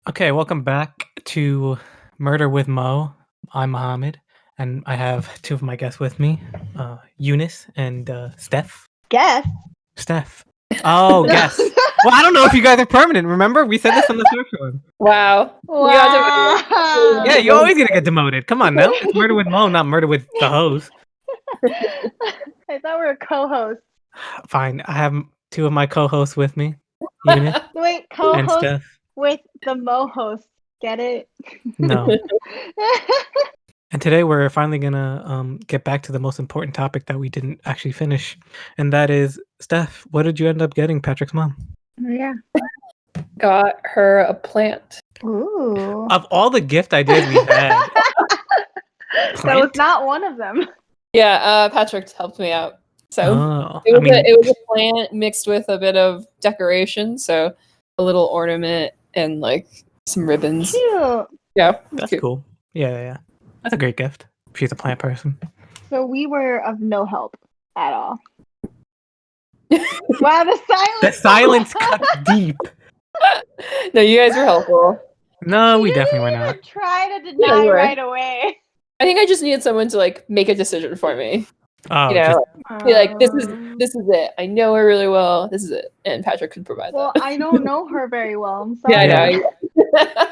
Okay, welcome back to Murder with Mo. I'm Mohammed, and I have two of my guests with me, Eunice and Steph. Guess. Steph. Oh, guess. Well, I don't know if you guys are permanent. Remember, we said this on the first one. Wow. Wow. Yeah, you're always gonna get demoted. Come on now. It's Murder with Mo, not Murder with the hose. I thought we were co-hosts. Fine. I have two of my co-hosts with me, Eunice Wait, and co-host Steph. with the Mo host. Get it? No. And today we're finally gonna get back to the most important topic that we didn't actually finish, and that is Steph. What did you end up getting Patrick's mom? Yeah. Got her a plant. Ooh. Of all the gift ideas we had, That was plant? not one of them. Yeah, Patrick helped me out. So Oh, it was a plant mixed with a bit of decoration, so a little ornament and like some ribbons. Cute. Yeah, that's cute. cool. Yeah. That's a great gift. If she's a plant person. So we were of no help at all. Wow, the silence. The silence cuts deep. No, you guys were helpful. No, we You definitely didn't were even not. try to deny you were. right away. I think I just needed someone to like make a decision for me. Oh, You know, just, be like, this is it. I know her really well. This is it. And Patrick could provide Well, that. I don't know her very well. I'm sorry. Yeah, I know.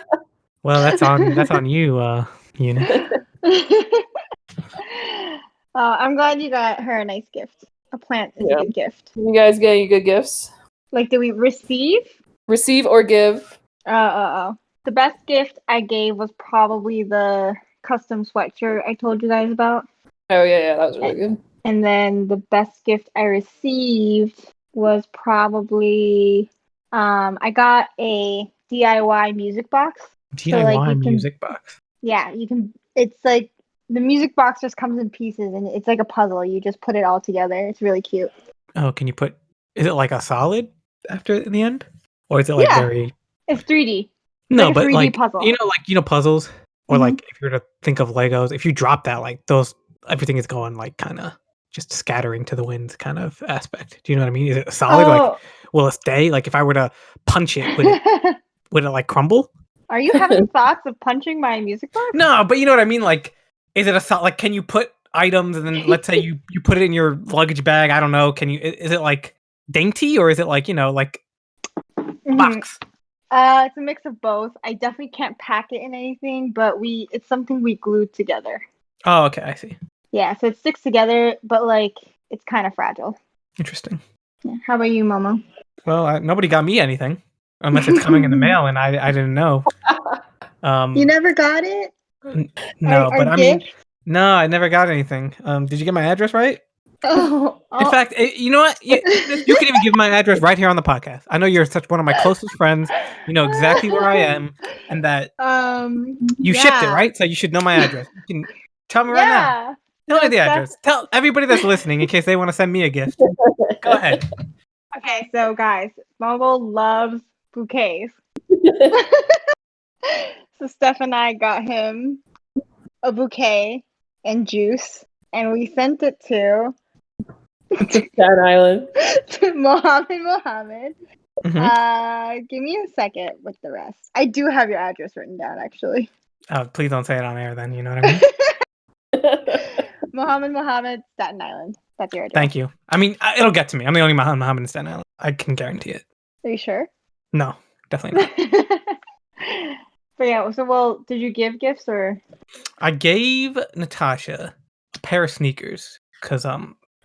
well, that's on you, Eunice. I'm glad you got her a nice gift. A plant is a good gift. You guys get any good gifts? Like, did we receive? Receive or give? The best gift I gave was probably the custom sweatshirt I told you guys about. Oh yeah, that was really good. And then the best gift I received was probably I got a DIY music box. DIY music box. Yeah, you can. It's like the music box just comes in pieces, and it's like a puzzle. You just put it all together. It's really cute. Oh, can you put? Is it like a solid after the end, or is it like very? It's 3D. No, like a but 3D like puzzle. you know puzzles, or Mhm. like if you were to think of Legos, if you drop that, like those, everything is going like kind of just scattering to the wind kind of aspect. Do you know what I mean? Is it a solid? Like, will it stay? Like, if I were to punch it, would it like crumble? Are you having thoughts of punching my music box? No, but you know what I mean. Like, is it a solid? Like, can you put items and then let's say you put it in your luggage bag? I don't know. Can you? Is it like dainty or is it like like a box? It's a mix of both. I definitely can't pack it in anything, but it's something we glued together. Oh, okay, I see. Yeah, so it sticks together, but like it's kind of fragile. Interesting. Yeah. How about you, Momo? Well, nobody got me anything unless it's coming in the mail and I didn't know. You never got it? No, but I mean, no, I never got anything. Did you get my address right? Oh. In fact, you know what? You can even give my address right here on the podcast. I know you're such one of my closest friends. You know exactly where I am, and that you shipped it, right? So you should know my address. You can tell me right now. Tell me the address. Tell everybody that's listening in case they want to send me a gift. Go ahead. Okay, so guys, Momo loves bouquets. So Steph and I got him a bouquet and juice, and we sent it to Staten Island. to Mohammed. Mm-hmm. Give me a second with the rest. I do have your address written down, actually. Oh, please don't say it on air then. You know what I mean? Mohammed, Staten Island. That's your address. Thank you. I mean, it'll get to me. I'm the only Mohammed in Staten Island. I can guarantee it. Are you sure? No, definitely not. But yeah, so did you give gifts or? I gave Natasha a pair of sneakers because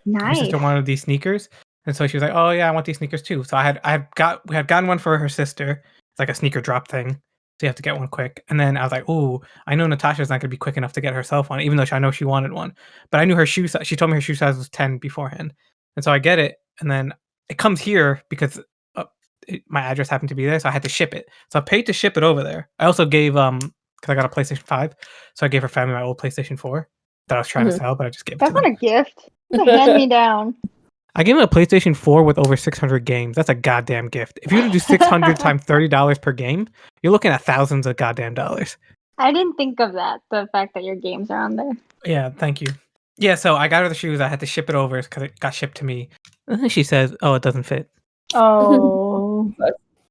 my sister wanted these sneakers, and so she was like, "Oh yeah, I want these sneakers too." So we had gotten one for her sister. It's like a sneaker drop thing, so you have to get one quick. And then I was like, "Oh, I know Natasha's not gonna be quick enough to get herself one, even though I know she wanted one." But I knew her shoe size. She told me her shoe size was 10 beforehand, and so I get it, and then it comes here because my address happened to be there, so I had to ship it. So I paid to ship it over there. I also gave because I got a PlayStation 5, so I gave her family my old PlayStation 4 that I was trying to sell, but I just gave it to them. That's not a gift. It's a hand-me-down. I gave him a PlayStation 4 with over 600 games. That's a goddamn gift. If you were to do 600 times $30 per game, you're looking at thousands of goddamn dollars. I didn't think of that, the fact that your games are on there. Yeah, thank you. Yeah, so I got her the shoes. I had to ship it over because it got shipped to me. And then she says, "Oh, it doesn't fit." Oh.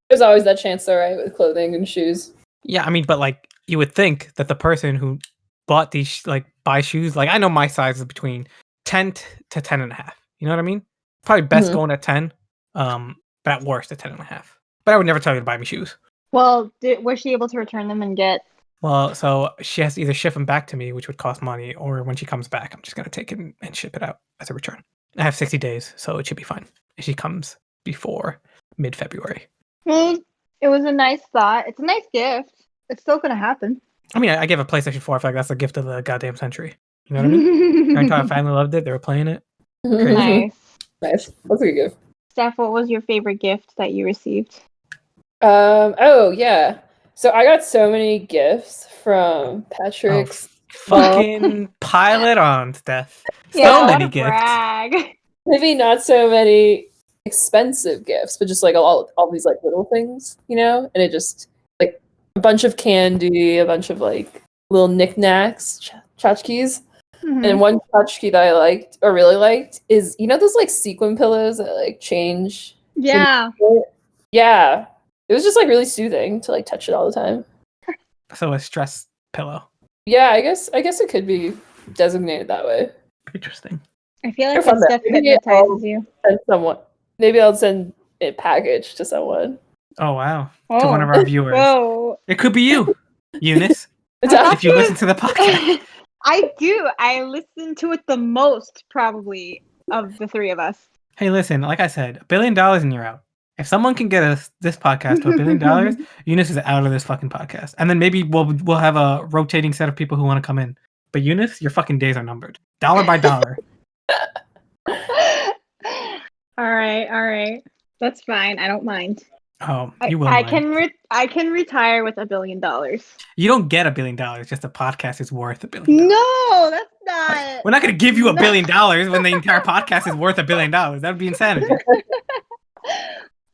There's always that chance though, right, with clothing and shoes. Yeah, I mean, but like you would think that the person who bought these buy shoes, like I know my size is between 10 to 10 and a half. You know what I mean? Probably best going at 10, but at worst at 10 and a half. But I would never tell you to buy me shoes. Well, was she able to return them and get? Well, so she has to either ship them back to me, which would cost money, or when she comes back, I'm just gonna take it and ship it out as a return. I have 60 days, so it should be fine if she comes before mid-February. It was a nice thought. It's a nice gift. It's still gonna happen. I mean, I gave a PlayStation 4. I feel like that's the gift of the goddamn century. You know what I mean? Our entire family loved it. They were playing it. Crazy. Nice. That's a good gift. Steph, what was your favorite gift that you received? Oh yeah. So I got so many gifts from Patrick's. Fucking pile it on, Steph. Yeah, so many gifts. Brag. Maybe not so many expensive gifts, but just like all these like little things, you know? And it just like a bunch of candy, a bunch of like little knickknacks, tchotchkes. Mm-hmm. And one tchotchke that I liked or really liked is, you know, those like sequin pillows that like change. Yeah. Yeah. It was just like really soothing to like touch it all the time. So a stress pillow. Yeah, I guess it could be designated that way. Interesting. I feel like that stuff hypnotizes you. Send someone. Maybe I'll send a package to someone. Oh wow. To one of our viewers. Whoa. It could be you, Eunice. If you listen to the podcast. I do. I listen to it the most, probably, of the three of us. Hey, listen, like I said, $1 billion and you're out. If someone can get us this podcast to $1 billion, Eunice is out of this fucking podcast. And then maybe we'll have a rotating set of people who want to come in. But Eunice, your fucking days are numbered. Dollar by dollar. All right. That's fine. I don't mind. Oh, you will. I can retire with $1 billion. You don't get $1 billion. Just the podcast is worth $1 billion. No, that's not. We're not going to give you $1 billion when the entire podcast is worth $1 billion. That would be insanity.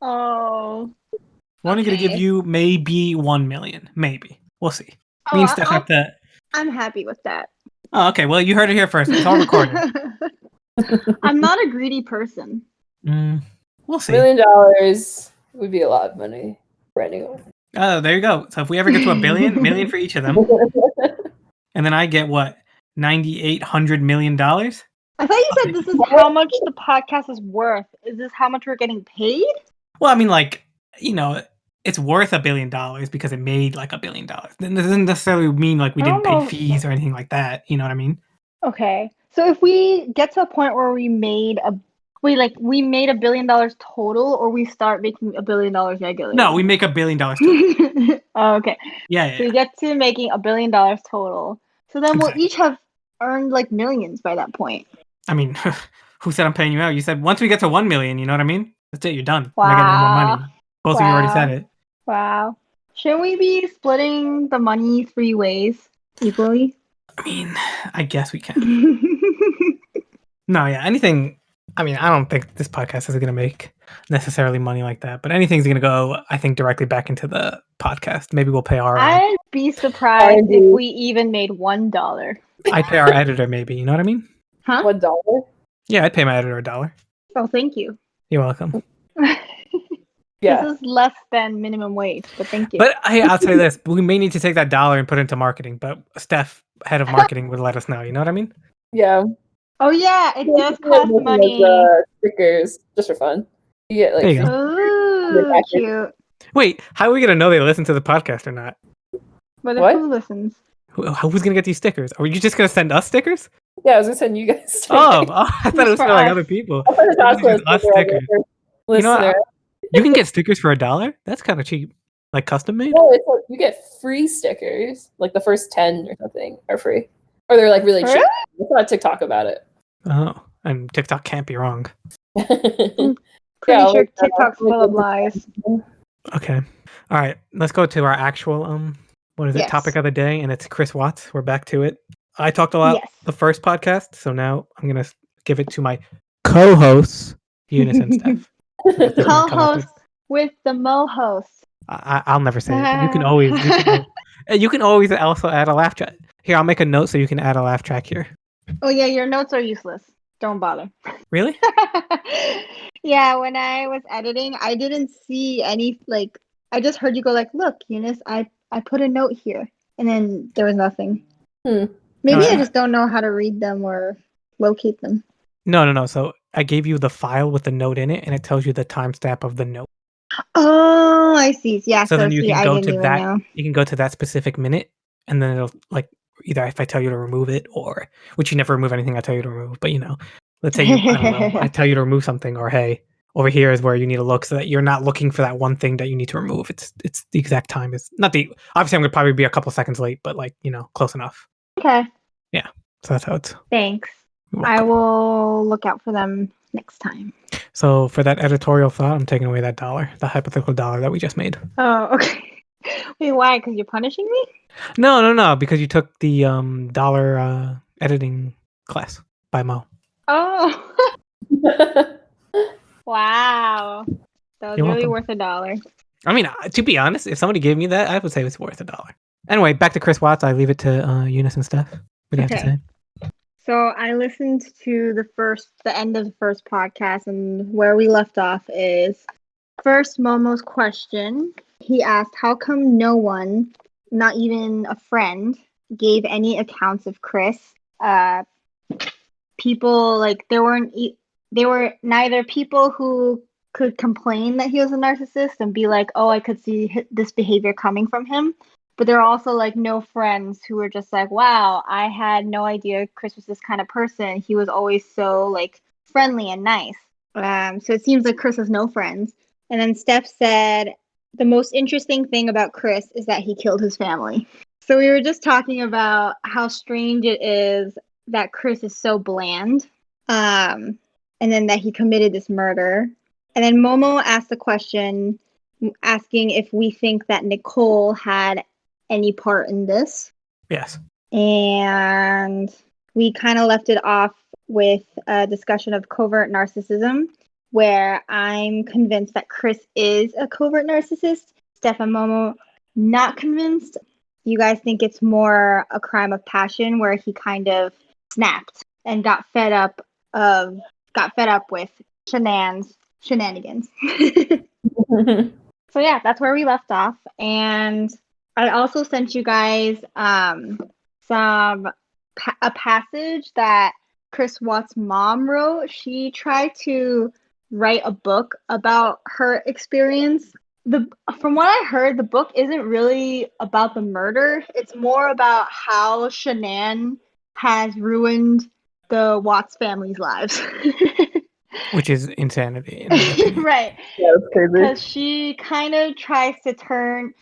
Oh. We're only going to give you maybe 1 million. Maybe. We'll see. Me and Steph have to. I'm happy with that. Oh, okay. Well, you heard it here first. It's all recorded. I'm not a greedy person. We'll see. $1 million would be a lot of money for anyone. Oh, there you go. So if we ever get to $1 million for each of them, and then I get what, $9,800 million? I thought you said this is how much the podcast is worth. Is this how much we're getting paid? Well, I mean, like, you know, it's worth $1 billion because it made like $1 billion. Then it doesn't necessarily mean like we didn't pay fees or anything like that. You know what I mean? Okay. So if we get to a point where we made $1 billion total, or we start making $1 billion regularly? No, we make $1 billion total. Oh, okay. Yeah. So we get to making $1 billion total. So then we'll each have earned like millions by that point. I mean, who said I'm paying you out? You said once we get to 1 million, you know what I mean? That's it, you're done. Wow. You're not getting any more money. Both of you already said it. Wow. Shouldn't we be splitting the money 3 ways equally? I mean, I guess we can. No, yeah, anything. I mean, I don't think this podcast is going to make necessarily money like that, but anything's going to go, I think, directly back into the podcast. Maybe we'll pay our. I'd be surprised if we even made $1. I'd pay our editor, maybe. You know what I mean? Huh? $1? Yeah, I'd pay my editor $1. Oh, thank you. You're welcome. Yeah. This is less than minimum wage, but thank you. But hey, I'll tell you this: we may need to take that $1 and put it into marketing. But Steph, head of marketing, would let us know. You know what I mean? Yeah. Oh yeah, it does cost money. Stickers just for fun. You get like. Ooh, cute. Wait, how are we gonna know they listen to the podcast or not? But What? who listens? Who's gonna get these stickers? Are you just gonna send us stickers? Yeah, I was gonna send you guys stickers. Oh, I thought it was for like other people. I thought it was Just us stickers. You know Listener. what? You can get stickers for $1. That's kind of cheap. Like custom made. No, it's like you get free stickers. Like the first 10 or something are free, or they're like really cheap. Really? I saw a TikTok about it. Oh, and TikTok can't be wrong. Pretty Yeah, sure like, TikTok's full of lies. Okay. All right. Let's go to our actual what is it? Yes. Topic of the day, and it's Chris Watts. We're back to it. I talked a lot the first podcast, so now I'm gonna give it to my co-hosts, Eunice and Steph. Co-host with the mo-host. I'll never say it. But you can always. You can always also add a laugh track. Here, I'll make a note so you can add a laugh track here. Oh yeah, your notes are useless. Don't bother. Really? Yeah, when I was editing, I didn't see any I just heard you go like, "Look, Eunice, I I put a note here, and then there was nothing. Hmm. Maybe I just don't know how to read them or locate them. No. So I gave you the file with the note in it, and it tells you the timestamp of the note. Oh, I see. Yeah. So then you can I go didn't to even that. know. You can go to that specific minute, and then it'll like either if I tell you to remove it, or which you never remove anything I tell you to remove. But let's say I don't know, I tell you to remove something, or hey, over here is where you need to look, so that you're not looking for that one thing that you need to remove. It's the exact time. It's not the obviously I'm gonna probably be a couple seconds late, but close enough. Okay. Yeah. So that's how it's. Thanks. I will look out for them next time. So for that editorial thought, I'm taking away that $1, the hypothetical $1 that we just made. Oh, okay. Wait, why? Because you're punishing me? No, because you took the dollar editing class by Mo. Oh. Wow. That was You're really welcome. worth $1. I mean, to be honest, if somebody gave me that, I would say it's worth $1. Anyway, back to Chris Watts. I leave it to Eunice and Steph. What do you have to say? So I listened to the end of the first podcast, and where we left off is first Momo's question. He asked, how come no one, not even a friend, gave any accounts of Chris? People, like, there were neither people who could complain that he was a narcissist and be like, oh, I could see this behavior coming from him. But there are also like no friends who were just like, wow, I had no idea Chris was this kind of person. He was always so like friendly and nice. So it seems like Chris has no friends. And then Steph said, the most interesting thing about Chris is that he killed his family. So we were just talking about how strange it is that Chris is so bland. And then that he committed this murder. And then Momo asked the question asking if we think that Nicole had any part in this. Yes. And we kind of left it off with a discussion of covert narcissism, where I'm convinced that Chris is a covert narcissist. Steph and Momo, not convinced. You guys think it's more a crime of passion, where he kind of snapped and got fed up with shenanigans. So yeah, that's where we left off. And I also sent you guys a passage that Chris Watts' mom wrote. She tried to write a book about her experience. From what I heard, the book isn't really about the murder. It's more about how Shanann has ruined the Watts family's lives. Which is insanity. Right. Yeah, that's crazy. Because she kind of tries to turn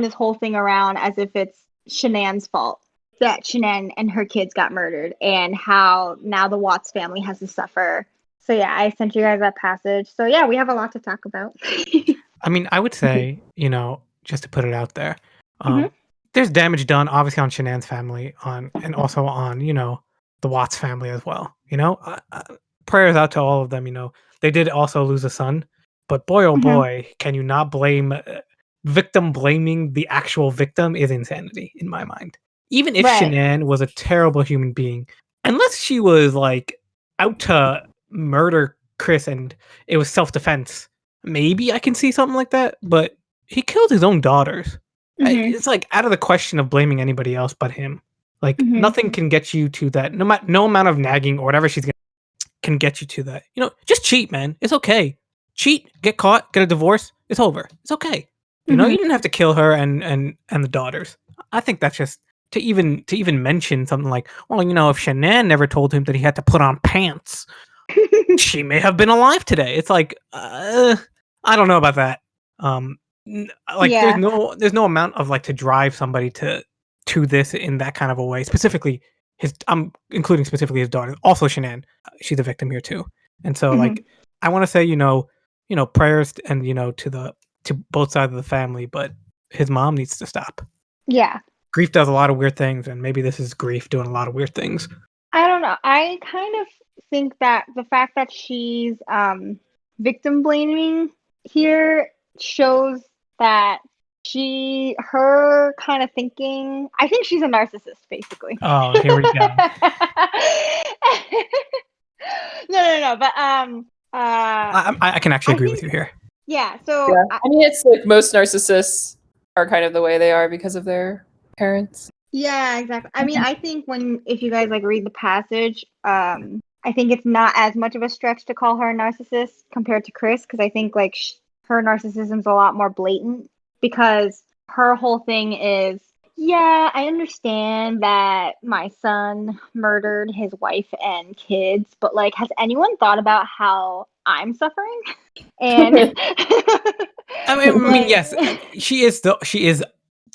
this whole thing around as if it's Shanann's fault that Shanann and her kids got murdered, and how now the Watts family has to suffer. So yeah, I sent you guys that passage. So yeah, we have a lot to talk about. I mean, I would say, just to put it out there, there's damage done obviously on Shanann's family, and also on the Watts family as well. Prayers out to all of them. They did also lose a son, but boy oh boy, can you not blame victim blaming the actual victim is insanity in my mind. Even if Shanann was a terrible human being, unless she was like out to murder Chris and it was self-defense, maybe I can see something like that. But he killed his own daughters. It's like out of the question of blaming anybody else but him. Like nothing can get you to that. No amount of nagging or whatever she's gonna can get you to that. Just cheat, man. It's okay. Cheat, get caught, get a divorce. It's over. It's okay. You didn't have to kill her and the daughters. I think that's just to even mention something like, well, if Shanann never told him that he had to put on pants, she may have been alive today. It's like, I don't know about that. There's no amount of like to drive somebody to this in that kind of a way. Specifically, I'm including specifically his daughter, also Shanann. She's a victim here too, and so like I want to say prayers and to both sides of the family, but his mom needs to stop. Yeah, grief does a lot of weird things, and maybe this is grief doing a lot of weird things. I don't know. I kind of think that the fact that she's victim blaming here shows that her kind of thinking, I think she's a narcissist, basically. Oh, here we go. No, but I can actually agree with you here. Yeah, so I mean, it's like most narcissists are kind of the way they are because of their parents. Yeah, exactly. I mean, I think if you guys like read the passage, I think it's not as much of a stretch to call her a narcissist compared to Chris, because I think like her narcissism's a lot more blatant, because her whole thing is, yeah, I understand that my son murdered his wife and kids, but like, has anyone thought about how I'm suffering? And I mean, yes, she is.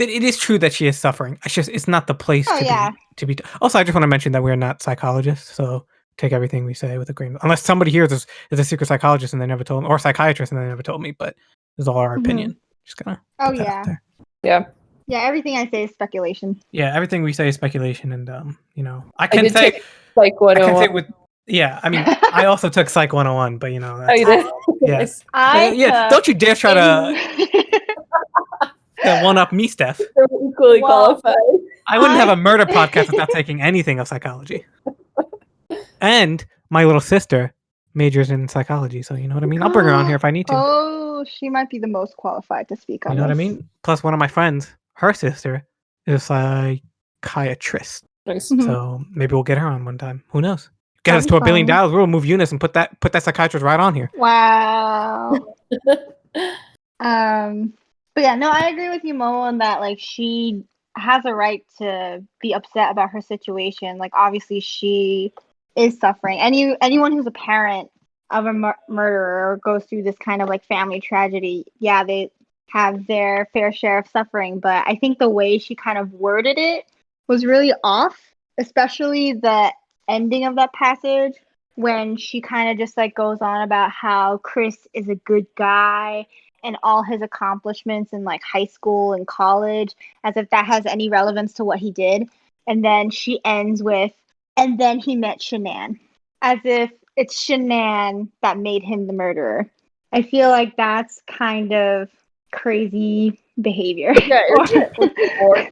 It is true that she is suffering. It's not the place to be. Also, I just want to mention that we're not psychologists, so take everything we say with a grain. Unless somebody here is a secret psychologist and they never told me, or psychiatrist and they never told me. But this is all our opinion. Just gonna put that out there. Yeah, everything I say is speculation. Yeah, everything we say is speculation, and I can say Psych 101. I can say with I mean, I also took Psych 101, but oh, you did? Yes. Don't you dare try to one up me, Steph. They're equally qualified. I wouldn't have a murder podcast without taking anything of psychology. And my little sister majors in psychology, so you know what I mean? I'll bring her on here if I need to. Oh, she might be the most qualified to speak on this. You know what I mean? Plus, one of my friends, her sister, is a psychiatrist. Nice. So maybe we'll get her on one time. Who knows? Get us to $1 billion. We'll move Eunice and put that psychiatrist right on here. Wow. But yeah, no, I agree with you, Mo, in that like she has a right to be upset about her situation. Like obviously she is suffering. Anyone who's a parent of a murderer or goes through this kind of like family tragedy, yeah, they have their fair share of suffering. But I think the way she kind of worded it was really off, especially the ending of that passage when she kind of just like goes on about how Chris is a good guy and all his accomplishments in like high school and college, as if that has any relevance to what he did. And then she ends with, and then he met Shanann, as if it's Shanann that made him the murderer. I feel like that's kind of crazy behavior. Yeah, is there more to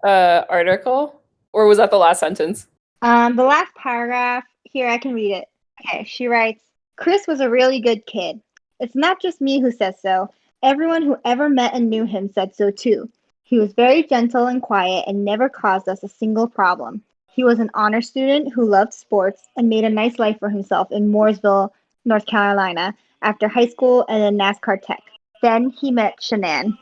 that article? Or was that the last sentence? The last paragraph, here, I can read it. Okay, she writes, Chris was a really good kid. It's not just me who says so. Everyone who ever met and knew him said so too. He was very gentle and quiet and never caused us a single problem. He was an honor student who loved sports and made a nice life for himself in Mooresville, North Carolina, after high school and then NASCAR Tech. Then he met Shanann.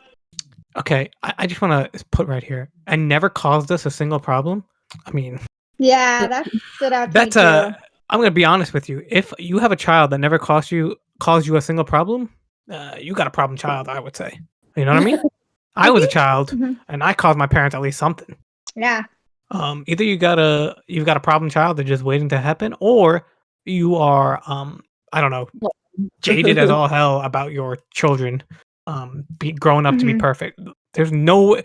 Okay, I just want to put right here, and never caused us a single problem. I mean, yeah, that stood out to me too. I'm going to be honest with you. If you have a child that never caused you a single problem, you got a problem child, I would say. You know what I mean? I was a child, and I caused my parents at least something. Yeah. Either you've got a problem child that's just waiting to happen, or you are I don't know, jaded as all hell about your children growing up to be perfect. There's no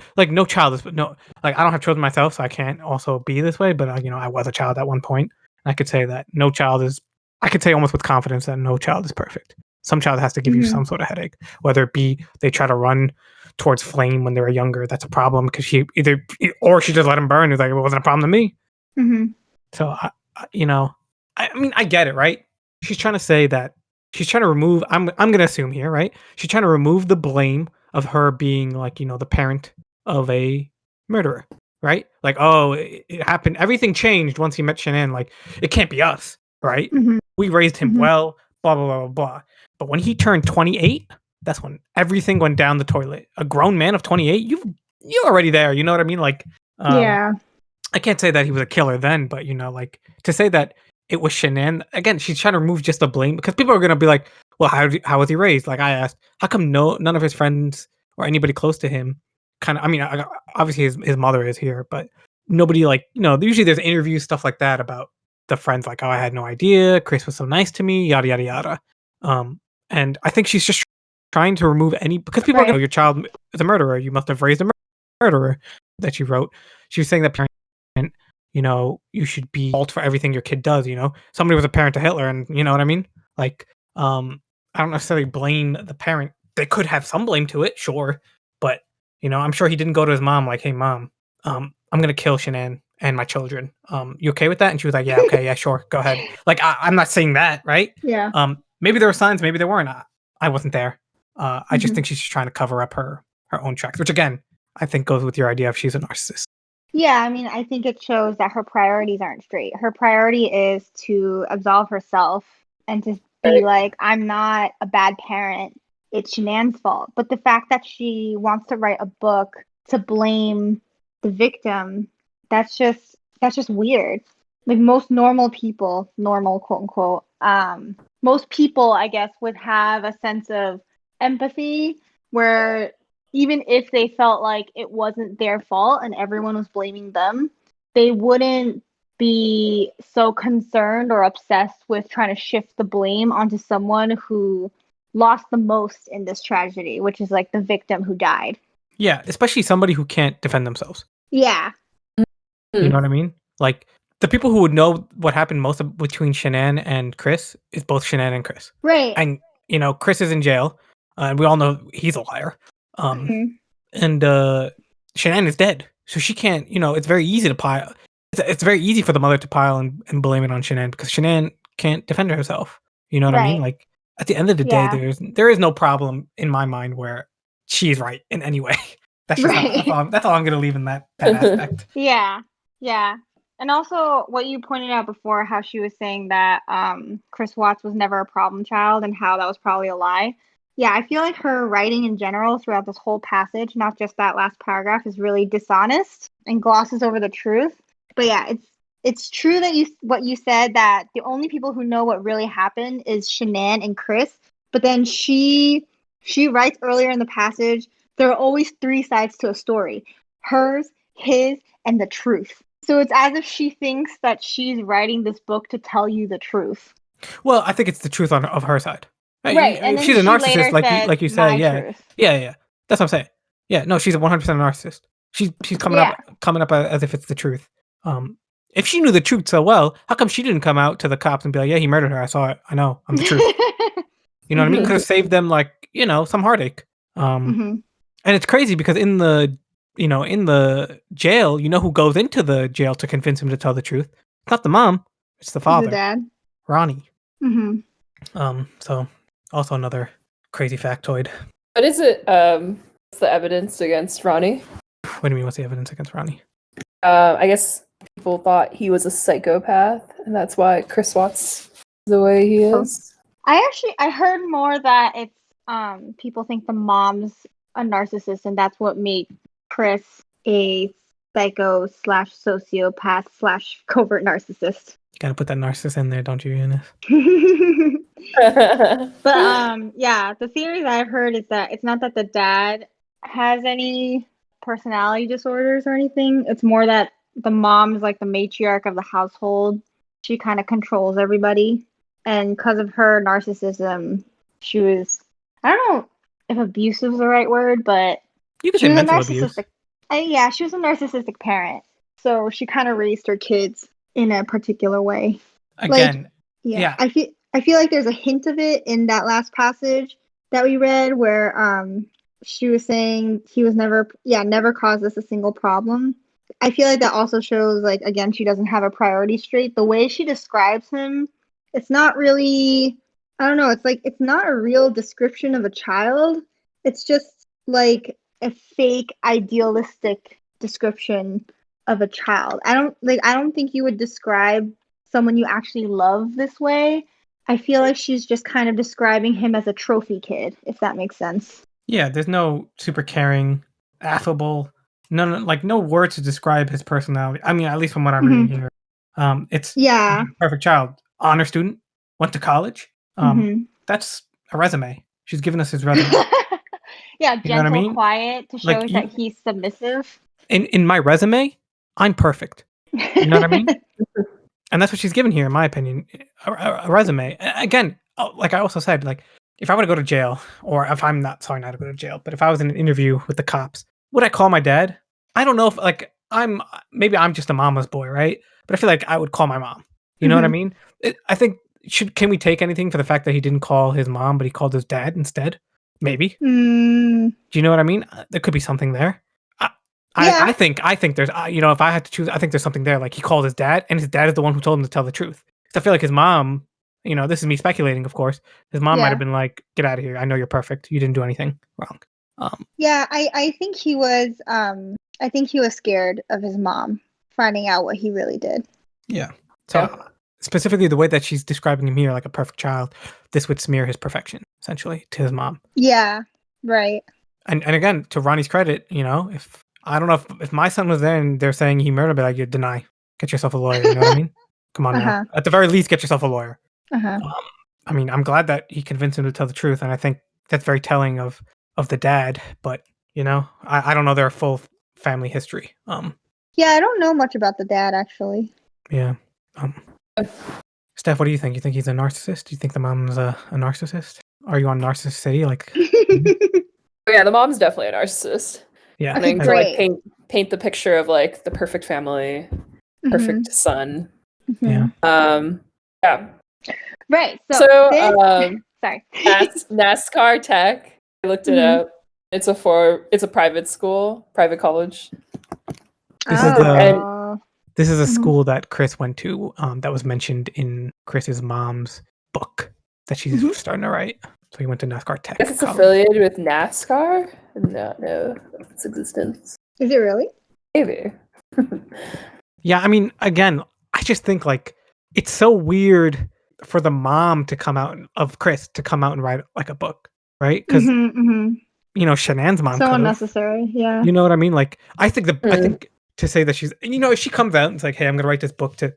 child is no, like, I don't have children myself, so I can't also be this way, but I was a child at one point. I could say that no child is, I could say almost with confidence that no child is perfect. Some child has to give you some sort of headache, whether it be they try to run towards flame when they were younger. That's a problem because she just let him burn. He's like, it wasn't a problem to me. So I mean, I get it, right? She's trying to say that she's trying to remove. I'm gonna assume here, right? She's trying to remove the blame of her being like the parent of a murderer, right? Like, oh, it happened. Everything changed once he met Shanann. Like, it can't be us, right? We raised him well. Blah blah blah blah blah. But when he turned 28, that's when everything went down the toilet. A grown man of 28, you're already there. You know what I mean? Like, yeah. I can't say that he was a killer then, but like, to say that it was Shanann, again, she's trying to remove just the blame, because people are gonna be like, well, how was he raised? Like I asked, how come none of his friends or anybody close to him I mean, obviously his mother is here, but nobody, like, usually there's interviews, stuff like that about the friends, like, oh, I had no idea, Chris was so nice to me, yada yada yada. And I think she's just trying to remove because people are going, your child is a murderer, you must have raised a murderer, that she wrote. She was saying that parent, you should be fault for everything your kid does. Somebody was a parent to Hitler, and you know what I mean? Like, I don't necessarily blame the parent. They could have some blame to it, sure, but I'm sure he didn't go to his mom like, hey mom, I'm gonna kill Shanann and my children. You okay with that? And she was like, yeah, okay, yeah, sure, go ahead. Like, I'm not saying that, right? Yeah. Maybe there were signs, maybe there weren't. I wasn't there. I just think she's just trying to cover up her her own tracks, which again, I think goes with your idea of she's a narcissist. Yeah, I mean, I think it shows that her priorities aren't straight. Her priority is to absolve herself and to be like, I'm not a bad parent. It's Shanann's fault. But the fact that she wants to write a book to blame the victim, that's just weird. Like most normal people, normal quote unquote, most people, I guess, would have a sense of empathy where even if they felt like it wasn't their fault and everyone was blaming them, they wouldn't be so concerned or obsessed with trying to shift the blame onto someone who lost the most in this tragedy, which is like the victim who died. Yeah, especially somebody who can't defend themselves. Yeah. You know what I mean? Like, the people who would know what happened between Shanann and Chris is both Shanann and Chris. Right. And, Chris is in jail, and we all know he's a liar. And Shanann is dead. So she can't, it's very easy to pile. It's very easy for the mother to pile and blame it on Shanann because Shanann can't defend herself. You know what I mean? Like, at the end of the day, there is no problem in my mind where she's right in any way. That's just that's all I'm going to leave in that aspect. Yeah. And also what you pointed out before, how she was saying that Chris Watts was never a problem child and how that was probably a lie. Yeah, I feel like her writing in general throughout this whole passage, not just that last paragraph, is really dishonest and glosses over the truth. But yeah, it's true that what you said, that the only people who know what really happened is Shanann and Chris. But then she writes earlier in the passage, there are always three sides to a story: hers, his, and the truth. So it's as if she thinks that she's writing this book to tell you the truth. Well, I think it's the truth of her side. Right. And if she's a narcissist, like you said, yeah. That's what I'm saying. Yeah, no, she's a 100% narcissist. She's coming up as if it's the truth. If she knew the truth so well, how come she didn't come out to the cops and be like, yeah, he murdered her. I saw it. I know. I'm the truth. You know what I mean? Could have saved them some heartache. And it's crazy because in the jail, who goes into the jail to convince him to tell the truth? It's not the mom. It's the father. The dad. Ronnie. So also another crazy factoid. What is it? What's the evidence against Ronnie? What do you mean? What's the evidence against Ronnie? I guess people thought he was a psychopath, and that's why Chris Watts is the way he is. I heard more that it's people think the mom's a narcissist, and that's what made Chris a psycho / sociopath / covert narcissist. You gotta put that narcissist in there, don't you, Eunice? But yeah, the theory that I've heard is that it's not that the dad has any personality disorders or anything. It's more that the mom is like the matriarch of the household. She kind of controls everybody, and because of her narcissism, she was, I don't know if abusive is the right word, but you could say mental abuse. Yeah, she was a narcissistic parent, so she kind of raised her kids in a particular way. Again, yeah. I feel like there's a hint of it in that last passage that we read where she was saying he was never caused us a single problem. I feel like that also shows, like, again, she doesn't have a priority straight. The way she describes him, it's not really, I don't know, it's like, it's not a real description of a child. It's just like a fake idealistic description of a child. I don't think you would describe someone you actually love this way. I feel like she's just kind of describing him as a trophy kid, if that makes sense. Yeah, there's no super caring, affable, no words to describe his personality. I mean, at least from what I'm reading here. It's perfect child, honor student, went to college. That's a resume. She's given us his resume. Yeah, gentle, quiet, to show that he's submissive. In my resume, I'm perfect. You know what I mean? And that's what she's given here, in my opinion, a resume. Again, like I also said, like, if I were to go to jail, or if I'm not to go to jail, but if I was in an interview with the cops, would I call my dad? I don't know if, like, I'm just a mama's boy, right? But I feel like I would call my mom. You know what I mean? I think, can we take anything for the fact that he didn't call his mom, but he called his dad instead? Maybe. Do you know what I mean? There could be something there. I think there's, if I had to choose, I think there's something there. Like, he called his dad, and his dad is the one who told him to tell the truth. Because I feel like his mom, this is me speculating, of course. His mom might have been like, "Get out of here! I know you're perfect. You didn't do anything wrong." Yeah, I think he was scared of his mom finding out what he really did. Yeah. So specifically the way that she's describing him here, like a perfect child, this would smear his perfection, essentially, to his mom. Yeah, right. And again, to Ronnie's credit, if I don't know if my son was there and they're saying he murdered, but you deny. Get yourself a lawyer, you know what I mean? Come on now. At the very least, get yourself a lawyer. I mean, I'm glad that he convinced him to tell the truth, and I think that's very telling of the dad, but I don't know their full family history. Yeah, I don't know much about the dad actually. Yeah. Steph, what do you think? You think he's a narcissist? Do you think the mom's a narcissist? Are you on Narcissist City? Like, yeah, the mom's definitely a narcissist. Yeah, I mean, to like paint the picture of like the perfect family, perfect son. Yeah. Yeah. Right. So sorry. NASCAR Tech. I looked it up. It's a private school, private college. This is a school that Chris went to. That was mentioned in Chris's mom's book that she's starting to write. So he went to NASCAR Tech. I guess it's affiliated with NASCAR. No, its existence. Is it really? Maybe. Yeah, I mean, again, I just think like it's so weird for the mom to come out of Chris to come out and write like a book, right? Because Shanann's mom. So unnecessary. Yeah. You know what I mean? Like, I think to say that she's, if she comes out and it's like, hey, I'm gonna write this book to,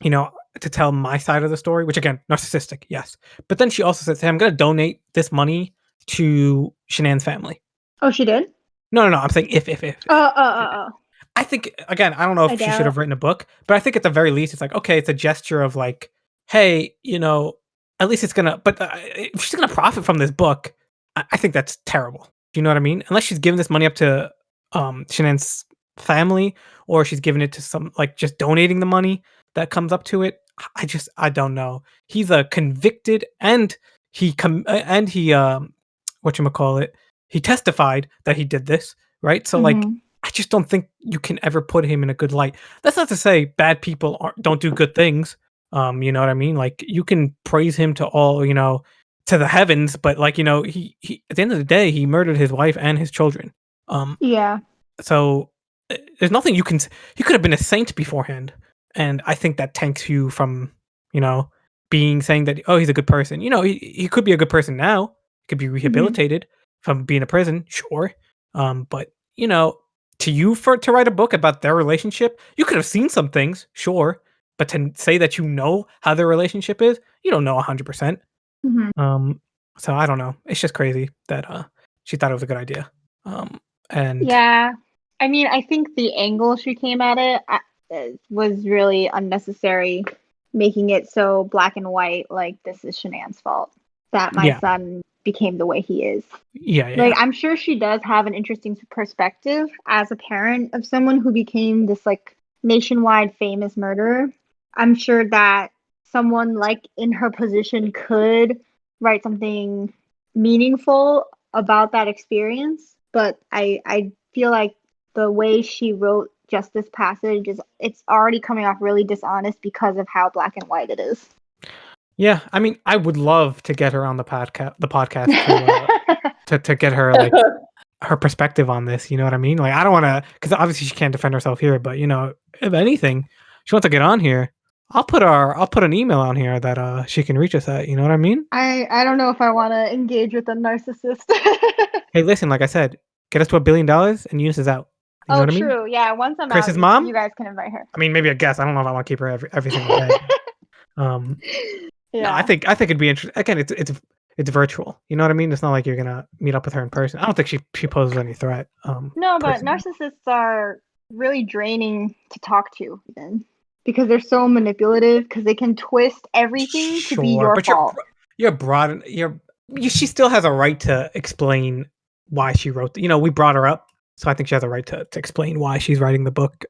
to tell my side of the story, which again, narcissistic, yes. But then she also says, hey, I'm gonna donate this money to Shanann's family. Oh, she did? No. I'm saying if. Oh. I think, again, I don't know if she should have written a book, but I think at the very least, it's like, okay, it's a gesture of like, hey, at least it's gonna, but if she's gonna profit from this book, I think that's terrible. Do you know what I mean? Unless she's giving this money up to Shanann's family, or she's giving it to some, like, just donating the money that comes up to it. I don't know. He's a convicted and he whatchamacallit, he testified that he did this, right? So like, I just don't think you can ever put him in a good light. That's not to say bad people don't do good things. You know what I mean? Like, you can praise him to all, to the heavens, but like, he at the end of the day, he murdered his wife and his children. Yeah. So there's nothing you could have been a saint beforehand. And I think that tanks you from, saying that, oh, he's a good person. He could be a good person now. He could be rehabilitated from being in prison. Sure. But to write a book about their relationship, you could have seen some things. Sure. But to say that how their relationship is, you don't know 100%. So I don't know. It's just crazy that she thought it was a good idea. And yeah, I mean, I think the angle she came at it was really unnecessary, making it so black and white, like this is Shanann's fault that my son became the way he is. Yeah. Like, I'm sure she does have an interesting perspective as a parent of someone who became this like nationwide famous murderer. I'm sure that someone like in her position could write something meaningful about that experience, but I feel like the way she wrote just this passage it's already coming off really dishonest because of how black and white it is. Yeah, I mean, I would love to get her on the podcast to get her like her perspective on this. You know what I mean? Like, I don't want to, because obviously she can't defend herself here. But if anything, she wants to get on here. I'll put an email on here that she can reach us at. You know what I mean? I don't know if I want to engage with a narcissist. Hey, listen, like I said, get us to $1 billion and Eunice is out. You know what I mean? True. Yeah, once I'm Chris's out, mom? you guys can invite her. I mean, maybe a guest. I don't know if I want to keep her every single day. Yeah. No, I think it'd be interesting. Again, it's virtual. You know what I mean? It's not like you're gonna meet up with her in person. I don't think she poses any threat. No, but personally. narcissists are really draining to talk to, even because they're so manipulative. Because they can twist everything to be your fault. You're broad. She still has a right to explain why she wrote. We brought her up, so I think she has a right to explain why she's writing the book.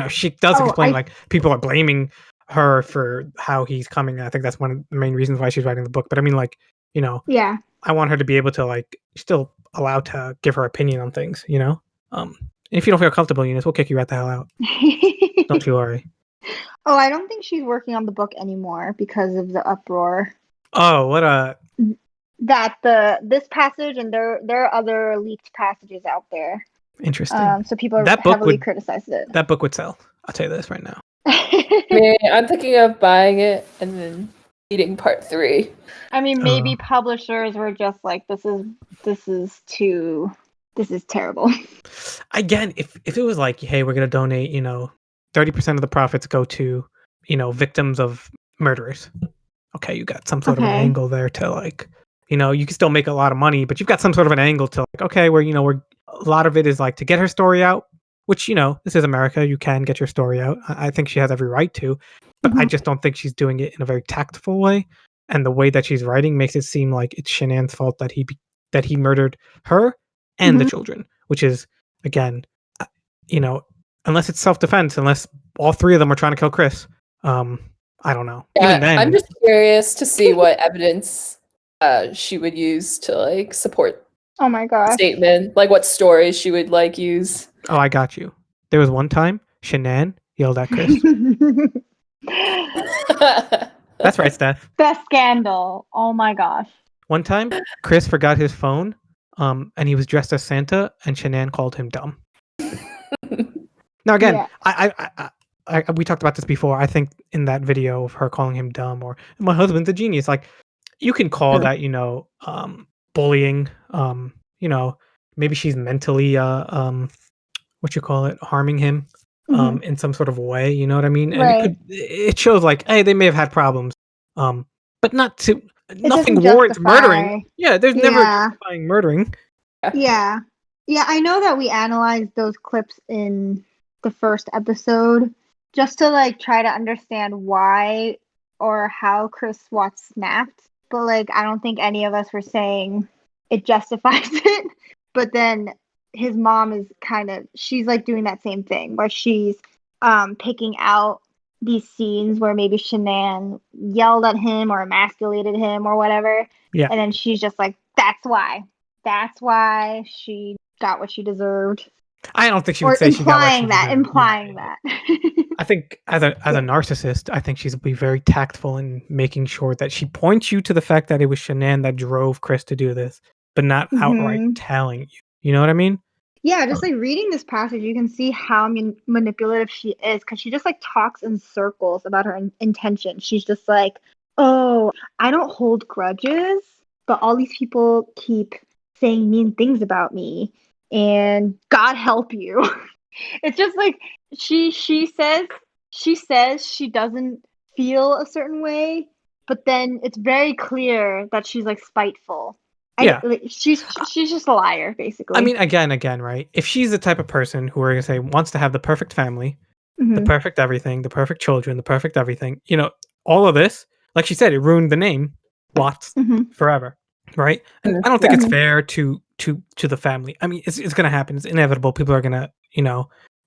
She does explain like people are blaming her for how he's coming. I think that's one of the main reasons why she's writing the book. But I mean, like, yeah, I want her to be able to like still allowed to give her opinion on things. If you don't feel comfortable, Eunice, we'll kick you right the hell out. Don't you worry. Oh, I don't think she's working on the book anymore because of the uproar. Oh, what a that this passage and there are other leaked passages out there. Interesting. So people That heavily criticized it. That book would sell. I'll tell you this right now. I'm thinking of buying it and then reading part 3. I mean, maybe publishers were just like, this is terrible. Again, if it was like, hey, we're gonna donate, 30% of the profits go to, victims of murderers. Okay, you got some sort of an angle there to like, you can still make a lot of money, but you've got some sort of an angle to like, okay, where we're a lot of it is like to get her story out, which this is America, you can get your story out. I think she has every right to, but I just don't think she's doing it in a very tactful way, and the way that she's writing makes it seem like it's Shanann's fault that he murdered her and the children, which is again, unless it's self-defense, unless all 3 of them are trying to kill Chris. I don't know. Yeah, even then, I'm just curious to see what evidence she would use to like support Oh my gosh. statement, like what stories she would like use. Oh, I got you. There was one time Shanann yelled at Chris. That's right, Steph. The scandal. Oh my gosh. One time, Chris forgot his phone, and he was dressed as Santa, and Shanann called him dumb. Now, again, we talked about this before. I think in that video of her calling him dumb or my husband's a genius, like you can call that, bullying. Maybe she's mentally, harming him, in some sort of way. You know what I mean? And it shows like, hey, they may have had problems, but nothing warrants murdering. Yeah, there's never justifying murdering. Yeah. Yeah, I know that we analyzed those clips in the first episode just to like try to understand why or how Chris Watts snapped, but like I don't think any of us were saying it justifies it. But then his mom is she's like doing that same thing where she's picking out these scenes where maybe Shanann yelled at him or emasculated him or whatever. Yeah. And then she's just like, that's why she got what she deserved. I don't think she would say she got what she deserved. Implying that. I think as a narcissist, I think she's be very tactful in making sure that she points you to the fact that it was Shanann that drove Chris to do this, but not outright telling you. You know what I mean? Yeah, just like reading this passage, you can see how manipulative she is because she just like talks in circles about her intention. She's just like, oh, I don't hold grudges, but all these people keep saying mean things about me, and God help you. It's just like she says she doesn't feel a certain way, but then it's very clear that she's like spiteful. Yeah, she's just a liar, basically. I mean, again, right? If she's the type of person who we're gonna say wants to have the perfect family, the perfect everything, the perfect children, the perfect everything, all of this, like she said, it ruined the name Watts forever, right? And I don't think it's fair to the family. I mean, it's gonna happen. It's inevitable. People are gonna,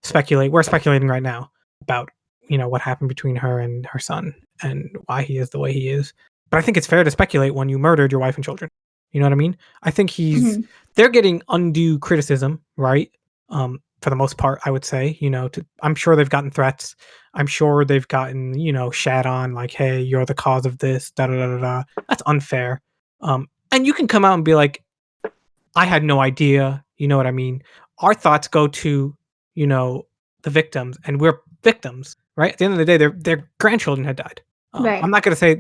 speculate. We're speculating right now about, what happened between her and her son and why he is the way he is. But I think it's fair to speculate when you murdered your wife and children. You know what I mean? I think they're getting undue criticism, right? For the most part, I would say, I'm sure they've gotten threats. I'm sure they've gotten, shat on like, hey, you're the cause of this, da da da da da. That's unfair. And you can come out and be like, I had no idea. You know what I mean? Our thoughts go to, the victims, and we're victims, right? At the end of the day, their grandchildren had died. Right. I'm not going to say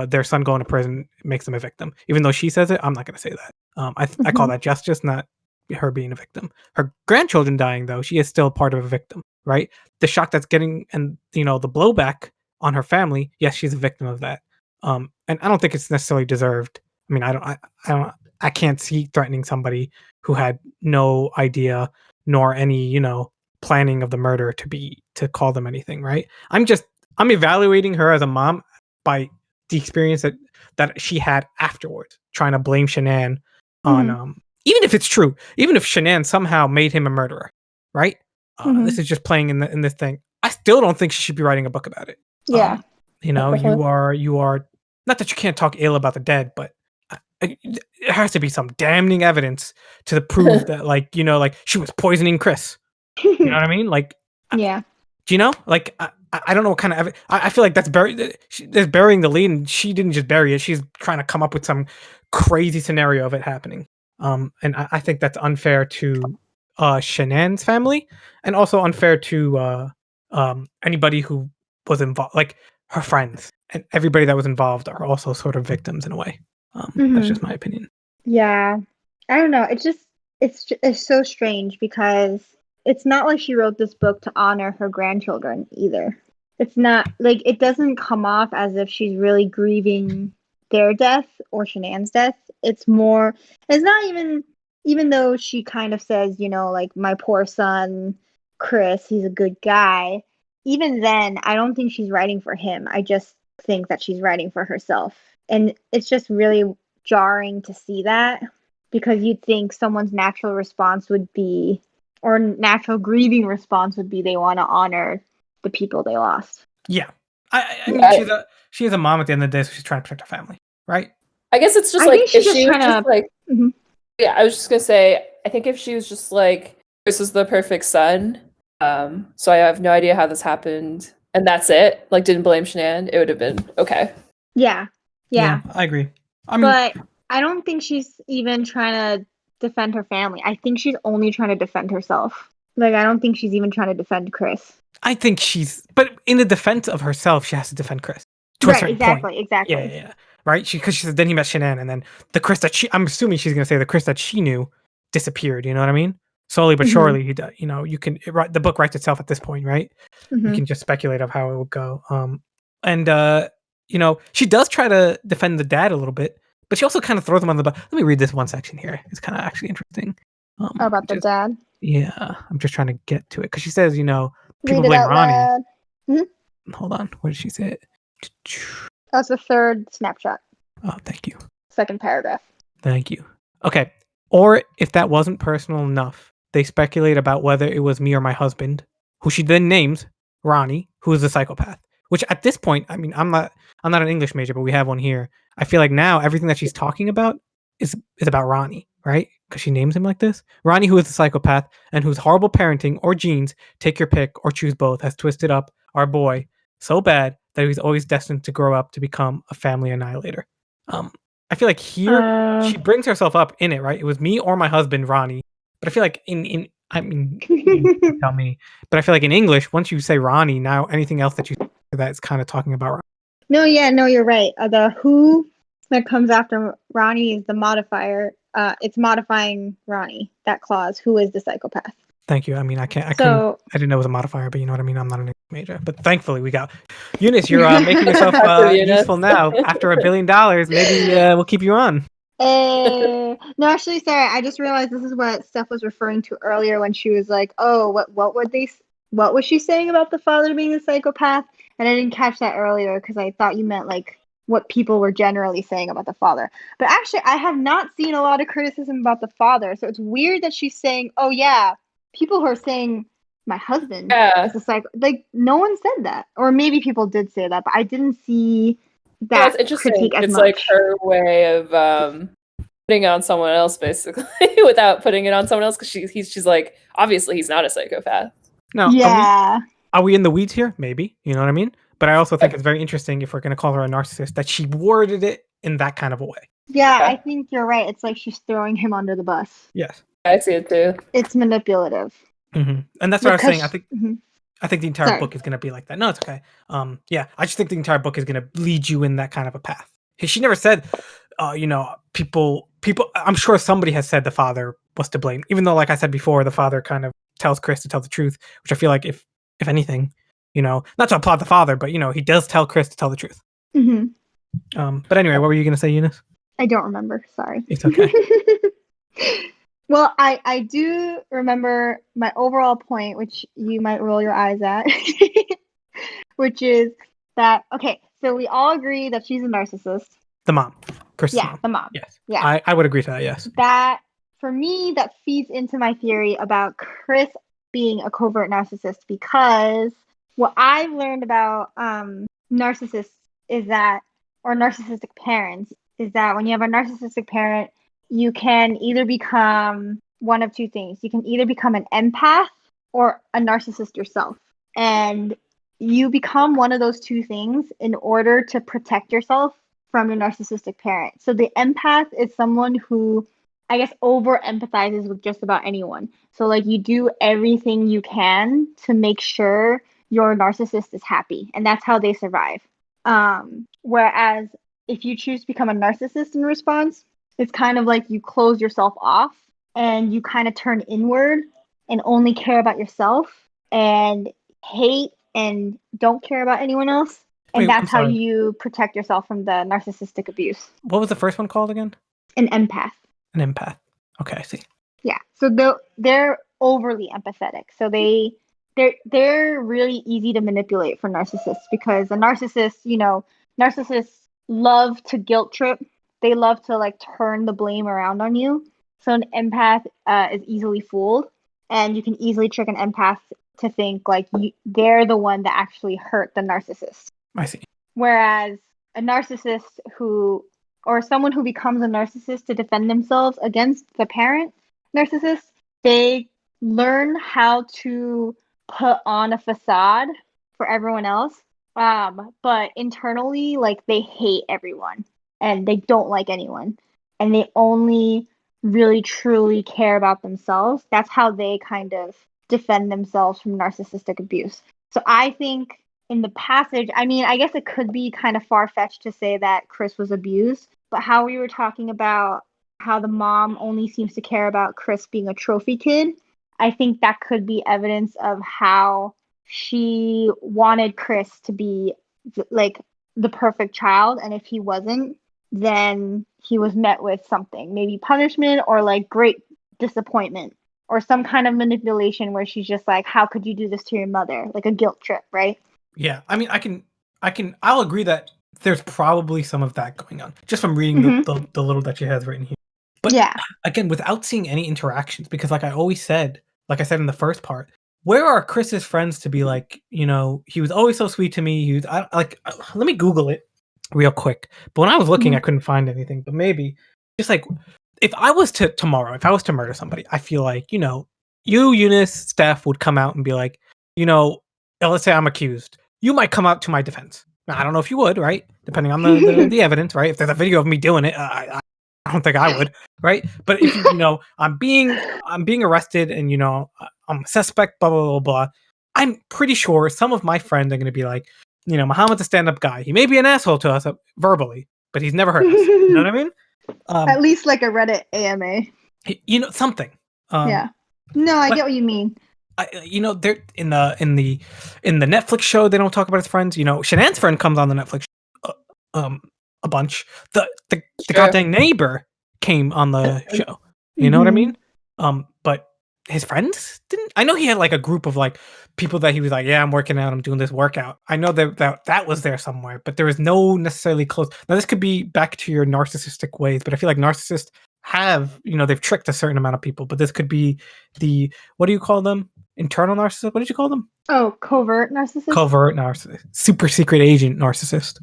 their son going to prison makes them a victim. Even though she says it, I'm not going to say that. I call that justice, not her being a victim. Her grandchildren dying, though, she is still part of a victim, right? The shock that's getting and, the blowback on her family, yes, she's a victim of that. And I don't think it's necessarily deserved. I mean, I can't see threatening somebody who had no idea nor any, planning of the murder to call them anything, right? I'm evaluating her as a mom by the experience that she had afterwards, trying to blame Shanann on, even if it's true, even if Shanann somehow made him a murderer, right? This is just playing in this thing. I still don't think she should be writing a book about it. Yeah. You are not that you can't talk ill about the dead, but there has to be some damning evidence to prove that, like she was poisoning Chris. You know what I mean? Like, yeah. Do you know? Like, I don't know what kind of I feel like that's there's burying the lead, and she didn't just bury it. She's trying to come up with some crazy scenario of it happening. And I think that's unfair to Shanann's family, and also unfair to anybody who was involved, like her friends and everybody that was involved are also sort of victims in a way. That's just my opinion. Yeah, I don't know. It's so strange because it's not like she wrote this book to honor her grandchildren either. It's not like it doesn't come off as if she's really grieving their death or Shanann's death. It's more, it's not even though she kind of says, like my poor son, Chris, he's a good guy. Even then, I don't think she's writing for him. I just think that she's writing for herself. And it's just really jarring to see that because you'd think someone's natural response would be, or natural grieving response would be, they want to honor the people they lost. Yeah. I mean, she is a mom at the end of the day, so she's trying to protect her family, right? I guess it's just like if she was just like, yeah, I was just gonna say, I think if she was just like, this is the perfect son, so I have no idea how this happened, and that's it, like didn't blame Shanann, it would have been okay. Yeah, I agree. But I don't think she's even trying to defend her family. I think she's only trying to defend herself. Like, I don't think she's even trying to defend Chris. I think but in the defense of herself, she has to defend Chris. To a certain point. Exactly. Yeah. Right? Because she said, then he met Shanann, and then the Chris that I'm assuming she's going to say the Chris that she knew disappeared, you know what I mean? Slowly but surely, he does. You can, the book writes itself at this point, right? You can just speculate of how it would go. And she does try to defend the dad a little bit, but she also kind of throws him on the butt. Let me read this one section here. It's kind of actually interesting. About the dad? Yeah, I'm just trying to get to it. Because she says, people read blame Ronnie. Mm-hmm. Hold on. Where did she say it? That's the third snapshot. Oh, thank you. Second paragraph. Thank you. Okay. Or if that wasn't personal enough, they speculate about whether it was me or my husband, who she then names Ronnie, who is the psychopath. Which at this point, I mean, I'm not an English major, but we have one here. I feel like now everything that she's talking about is about Ronnie, right? Because she names him like this. Ronnie, who is the psychopath and whose horrible parenting or genes, take your pick or choose both, has twisted up our boy so bad that he's always destined to grow up to become a family annihilator. I feel like here she brings herself up in it, right? It was me or my husband, Ronnie. But I feel like I mean, you tell me. But I feel like in English, once you say Ronnie, now anything else that you say that is kind of talking about Ronnie. No, you're right. The who that comes after Ronnie is the modifier. It's modifying Ronnie, that clause, who is the psychopath. Thank you. I mean, I didn't know it was a modifier, but you know what I mean? I'm not an English major. But thankfully we got Eunice, you're making yourself useful now. After $1 billion, maybe we'll keep you on. No, actually, sorry. I just realized this is what Steph was referring to earlier when she was like, "Oh, what was she saying about the father being a psychopath?" And I didn't catch that earlier because I thought you meant like what people were generally saying about the father. But actually, I have not seen a lot of criticism about the father, so it's weird that she's saying, "Oh yeah, people who are saying my husband is a psycho." Like no one said that, or maybe people did say that, but I didn't see that critique as it's much. Like her way of putting it on someone else, basically, without putting it on someone else, because she's like, obviously he's not a psychopath. No, yeah. Are we in the weeds here? Maybe, you know what I mean? But I also think it's very interesting, if we're going to call her a narcissist, that she worded it in that kind of a way. Yeah, I think you're right. It's like she's throwing him under the bus. Yes, I see it too. It's manipulative. Mm-hmm. And that's what I was saying. I think the entire book is going to be like that. No, it's okay. Yeah, I just think the entire book is going to lead you in that kind of a path. She never said, people. I'm sure somebody has said the father was to blame, even though, like I said before, the father kind of tells Chris to tell the truth, which I feel like if anything, not to applaud the father, but he does tell Chris to tell the truth. Mm-hmm. But anyway, what were you going to say, Eunice? I don't remember. Sorry. It's okay. Well, I do remember my overall point, which you might roll your eyes at, which is that, okay, so we all agree that she's a narcissist. The mom. Chris's mom. The mom. Yes. Yeah. I would agree to that, yes. That, for me, that feeds into my theory about Chris being a covert narcissist, because what I've learned about narcissists is that, or narcissistic parents, is that when you have a narcissistic parent, you can either become one of two things. You can either become an empath or a narcissist yourself. And you become one of those two things in order to protect yourself from your narcissistic parent. So the empath is someone who, I guess, over empathizes with just about anyone. So like you do everything you can to make sure your narcissist is happy, and that's how they survive. Whereas if you choose to become a narcissist in response, it's kind of like you close yourself off and you kind of turn inward and only care about yourself and hate and don't care about anyone else. And that's how you protect yourself from the narcissistic abuse. What was the first one called again? An empath. An empath. Okay, I see. Yeah. So they're overly empathetic. So they're really easy to manipulate for narcissists because a narcissist, narcissists love to guilt trip. They love to like turn the blame around on you. So an empath is easily fooled, and you can easily trick an empath to think like they're the one that actually hurt the narcissist. I see. Whereas a narcissist or someone who becomes a narcissist to defend themselves against the parent narcissist, they learn how to put on a facade for everyone else. But internally, like they hate everyone and they don't like anyone. And they only really truly care about themselves. That's how they kind of defend themselves from narcissistic abuse. So I think in the passage, I mean, I guess it could be kind of far-fetched to say that Chris was abused, but how we were talking about how the mom only seems to care about Chris being a trophy kid, I think that could be evidence of how she wanted Chris to be like the perfect child, and if he wasn't, then he was met with something, maybe punishment or like great disappointment or some kind of manipulation where she's just like, how could you do this to your mother? Like a guilt trip, right? Yeah, I mean, I'll agree that there's probably some of that going on just from reading the little that she has written here. But yeah, again, without seeing any interactions, because like I said in the first part, where are Chris's friends to be like, he was always so sweet to me. Let me Google it real quick. But when I was looking, I couldn't find anything. But maybe just like if I was to murder somebody, I feel like, you, Eunice, Steph would come out and be like, let's say I'm accused. You might come out to my defense. Now, I don't know if you would, right? Depending on the evidence, right? If there's a video of me doing it, I don't think I would, right? But if I'm being arrested and I'm a suspect, blah blah blah blah. I'm pretty sure some of my friends are going to be like, Muhammad's a stand-up guy. He may be an asshole to us verbally, but he's never hurt us. You know what I mean? At least like a Reddit AMA. Something. Yeah. No, I get what you mean. They're in the Netflix show. They don't talk about his friends. Shanann's friend comes on the Netflix show, a bunch. The goddamn neighbor came on the show. You know what I mean? But his friends didn't. I know he had like a group of like people that he was like, yeah, I'm working out. I'm doing this workout. I know that was there somewhere, but there was no necessarily close. Now this could be back to your narcissistic ways, but I feel like narcissists have, they've tricked a certain amount of people, but this could be what do you call them? Internal narcissist? What did you call them? Oh, covert narcissist? Covert narcissist. Super secret agent narcissist.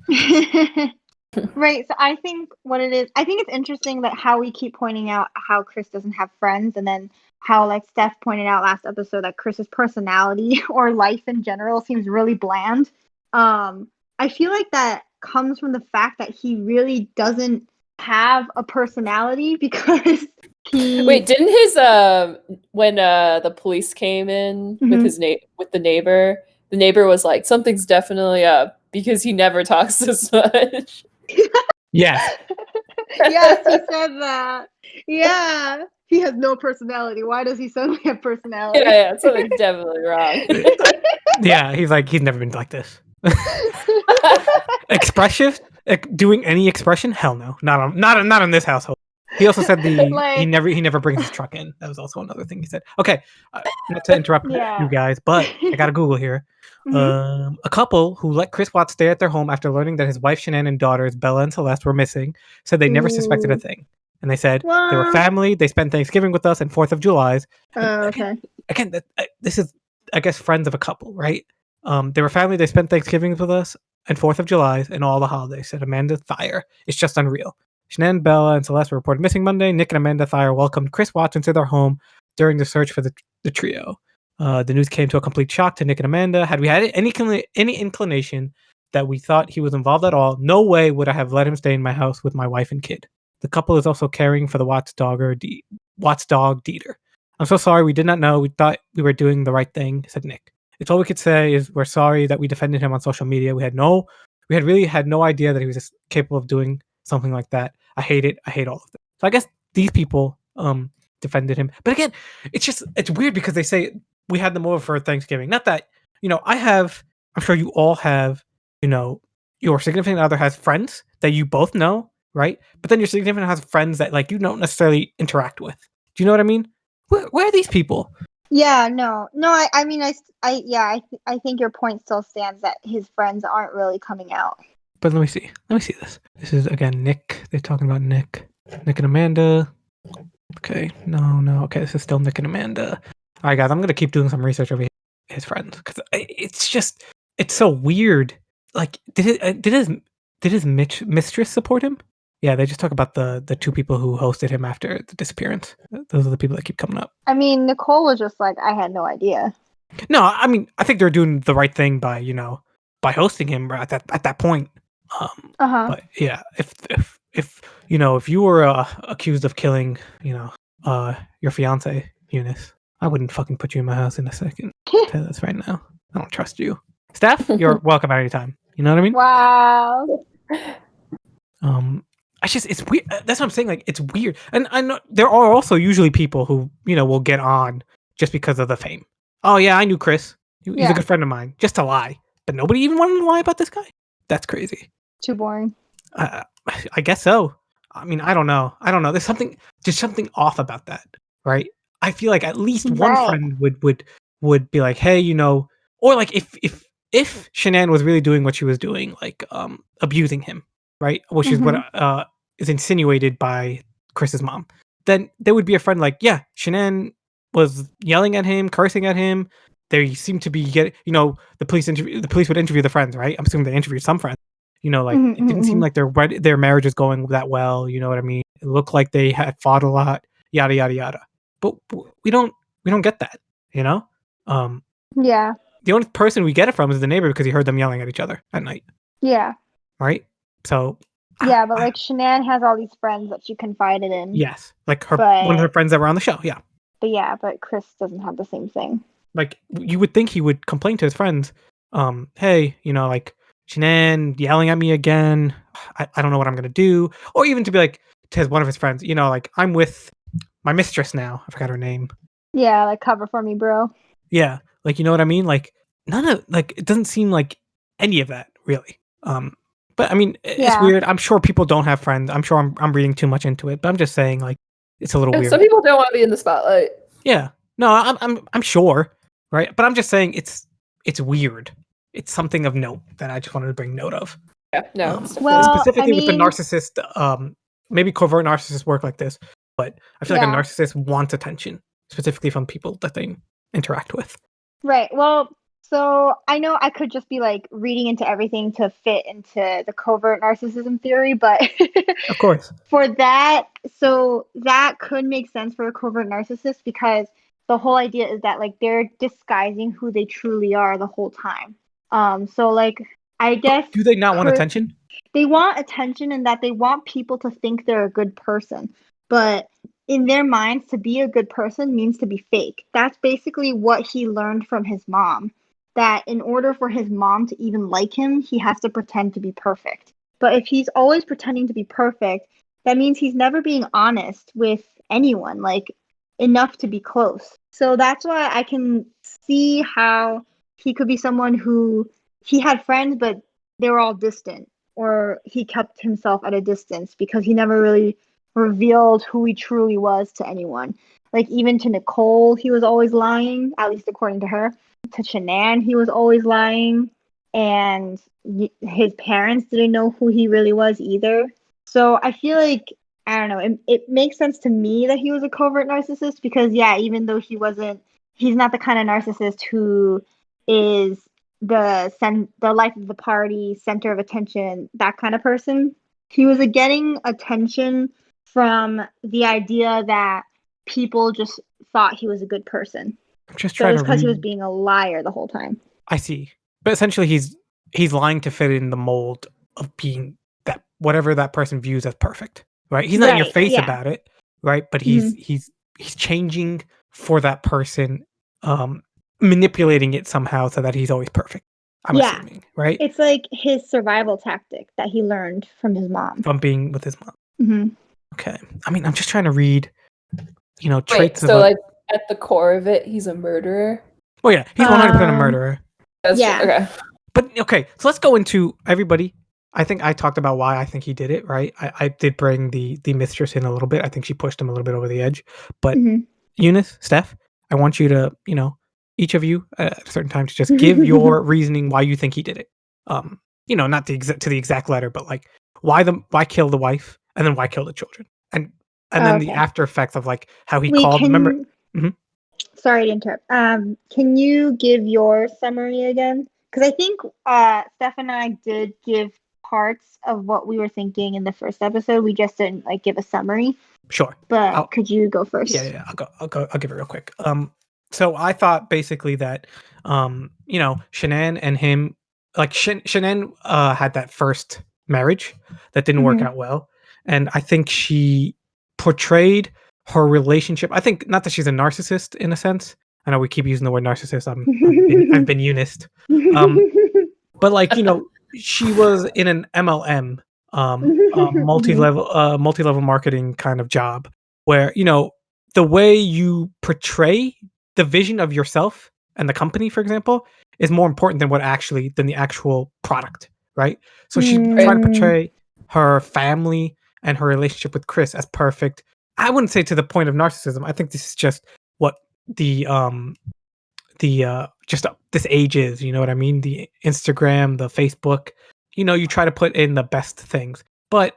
Right. So I think it's interesting that how we keep pointing out how Chris doesn't have friends, and then how like Steph pointed out last episode that Chris's personality or life in general seems really bland. I feel like that comes from the fact that he really doesn't have a personality because Wait, didn't his when the police came in with his with the neighbor was like, something's definitely up because he never talks this much. Yes. Yes, he said that. Yeah. He has no personality. Why does he suddenly have personality? Yeah, something's definitely wrong. Yeah, he's never been like this. Expressive? Doing any expression? Hell no. Not in this household. He also said he never brings his truck in. That was also another thing he said. Okay, not to interrupt you guys, but I got to Google here. A couple who let Chris Watts stay at their home after learning that his wife Shanann and daughters Bella and Celeste were missing said they never suspected a thing. And they said they were family. They spent Thanksgiving with us and 4th of July. Okay. Again, this is, I guess, friends of a couple, right? They were family. They spent Thanksgiving with us and 4th of July and all the holidays. Said Amanda Thayer. It's just unreal. Shanann, Bella, and Celeste were reported missing Monday. Nick and Amanda Thayer welcomed Chris Watts into their home during the search for the trio. The news came to a complete shock to Nick and Amanda. Had we had any inclination that we thought he was involved at all, no way would I have let him stay in my house with my wife and kid. The couple is also caring for the Watts dog, Dieter. I'm so sorry. We did not know. We thought we were doing the right thing, said Nick. It's all we could say is we're sorry that we defended him on social media. We really had no idea that he was just capable of doing something like that. I hate it. I hate all of it. So I guess these people defended him. But again, it's weird because they say we had them over for Thanksgiving. Not that, I'm sure you all have, your significant other has friends that you both know, right? But then your significant other has friends that like you don't necessarily interact with. Do you know what I mean? Where are these people? Yeah, no. I mean, I think your point still stands that his friends aren't really coming out. But let me see this. This is again Nick. They're talking about Nick and Amanda. Okay, no. Okay, this is still Nick and Amanda. All right, guys, I'm gonna keep doing some research over his friends because it's so weird. Like, did his mistress support him? Yeah, they just talk about the two people who hosted him after the disappearance. Those are the people that keep coming up. I mean, Nicole was just like, I had no idea. No, I mean, I think they're doing the right thing by hosting him at that point. But yeah, if you were accused of killing, your fiance, Eunice, I wouldn't fucking put you in my house in a second. I'll tell you this right now. I don't trust you. Steph, you're welcome at any time. You know what I mean? Wow. It's weird. That's what I'm saying. Like, it's weird. And I know there are also usually people who, will get on just because of the fame. Oh yeah, I knew Chris. He's a good friend of mine. Just to lie. But nobody even wanted to lie about this guy. That's crazy. Too boring. I guess so. I mean, I don't know. There's something off about that, right? I feel like at least one friend would be like, hey, or like if Shanann was really doing what she was doing, like abusing him, right? Which is what is insinuated by Chris's mom. Then there would be a friend like, yeah, Shanann was yelling at him, cursing at him. They seem to be the police would interview the friends, right? I'm assuming they interviewed some friends. It didn't seem like their marriage is going that well. You know what I mean? It looked like they had fought a lot, yada yada yada. But we don't get that. Yeah. The only person we get it from is the neighbor because he heard them yelling at each other at night. Yeah. Right. So. Yeah, but like Shanann has all these friends that she confided in. Yes, like one of her friends that were on the show. Yeah. But Chris doesn't have the same thing. Like you would think he would complain to his friends. Hey, like. Shanann yelling at me again. I don't know what I'm gonna do. Or even to be like to one of his friends, like I'm with my mistress now. I forgot her name. Yeah, like cover for me, bro. Yeah, like you know what I mean. Like none of it doesn't seem like any of that really. But I mean it's weird. I'm sure people don't have friends. I'm sure I'm reading too much into it. But I'm just saying like it's a little weird. Some people don't want to be in the spotlight. Yeah. No, I'm sure, right? But I'm just saying it's weird. It's something of note that I just wanted to bring note of. Yeah, no. Specifically with the narcissist, maybe covert narcissists work like this, but I feel like a narcissist wants attention, specifically from people that they interact with. Right. Well, so I know I could just be like reading into everything to fit into the covert narcissism theory, but of course, for that, so that could make sense for a covert narcissist because the whole idea is that like they're disguising who they truly are the whole time. So like I guess do they not want attention? They want attention and that they want people to think they're a good person. But in their minds, to be a good person means to be fake. That's basically what he learned from his mom. That in order for his mom to even like him, he has to pretend to be perfect. But if he's always pretending to be perfect, that means he's never being honest with anyone, like enough to be close. So that's why I can see how he could be someone who he had friends, but they were all distant, or he kept himself at a distance because he never really revealed who he truly was to anyone. Like even to Nicole, he was always lying, at least according to her. To Shanann, he was always lying, and his parents didn't know who he really was either. So I feel like, I don't know, it makes sense to me that he was a covert narcissist because, even though he's not the kind of narcissist who is the life of the party, center of attention, that kind of person. He was getting attention from the idea that people just thought he was a good person. I'm just So trying it's to because he was read. being a liar the whole time. I see. But essentially he's lying to fit in the mold of being that whatever that person views as perfect. Right? He's not in your Right, face yeah. about it, right? But Mhm. he's changing for that person, manipulating it somehow so that he's always perfect. I'm Yeah. assuming, right? It's like his survival tactic that he learned from his mom. From being with his mom. hmm Okay. I mean, I'm just trying to read, Wait, traits of so like at the core of it, he's a murderer. Oh yeah, he's 100% a murderer. That's Yeah. okay. But okay, so let's go into everybody. I think I talked about why I think he did it, right? I did bring the mistress in a little bit. I think she pushed him a little bit over the edge. But Mhm. Eunice, Steph, I want you to, each of you at a certain time to just give your reasoning why you think he did it. Not to the exact letter, but like why kill the wife and then why kill the children, and then the Okay. after effects of like how he Wait, called. Remember? Sorry to interrupt. Can you give your summary again? Because I think Steph and I did give parts of what we were thinking in the first episode. We just didn't like give a summary. Sure. But could you go first? Yeah. I'll give it real quick. So I thought basically that, Shanann and him, like Shanann, had that first marriage that didn't work out well, and I think she portrayed her relationship. I think not that she's a narcissist in a sense. I know we keep using the word narcissist. I've been Eunice. But like she was in an MLM, multi-level marketing kind of job where the way you portray the vision of yourself and the company, for example, is more important than the actual product, right? So she tried to portray her family and her relationship with Chris as perfect. I wouldn't say to the point of narcissism. I think this is just what this age is, you know what I mean? The Instagram, the Facebook, you try to put in the best things. But,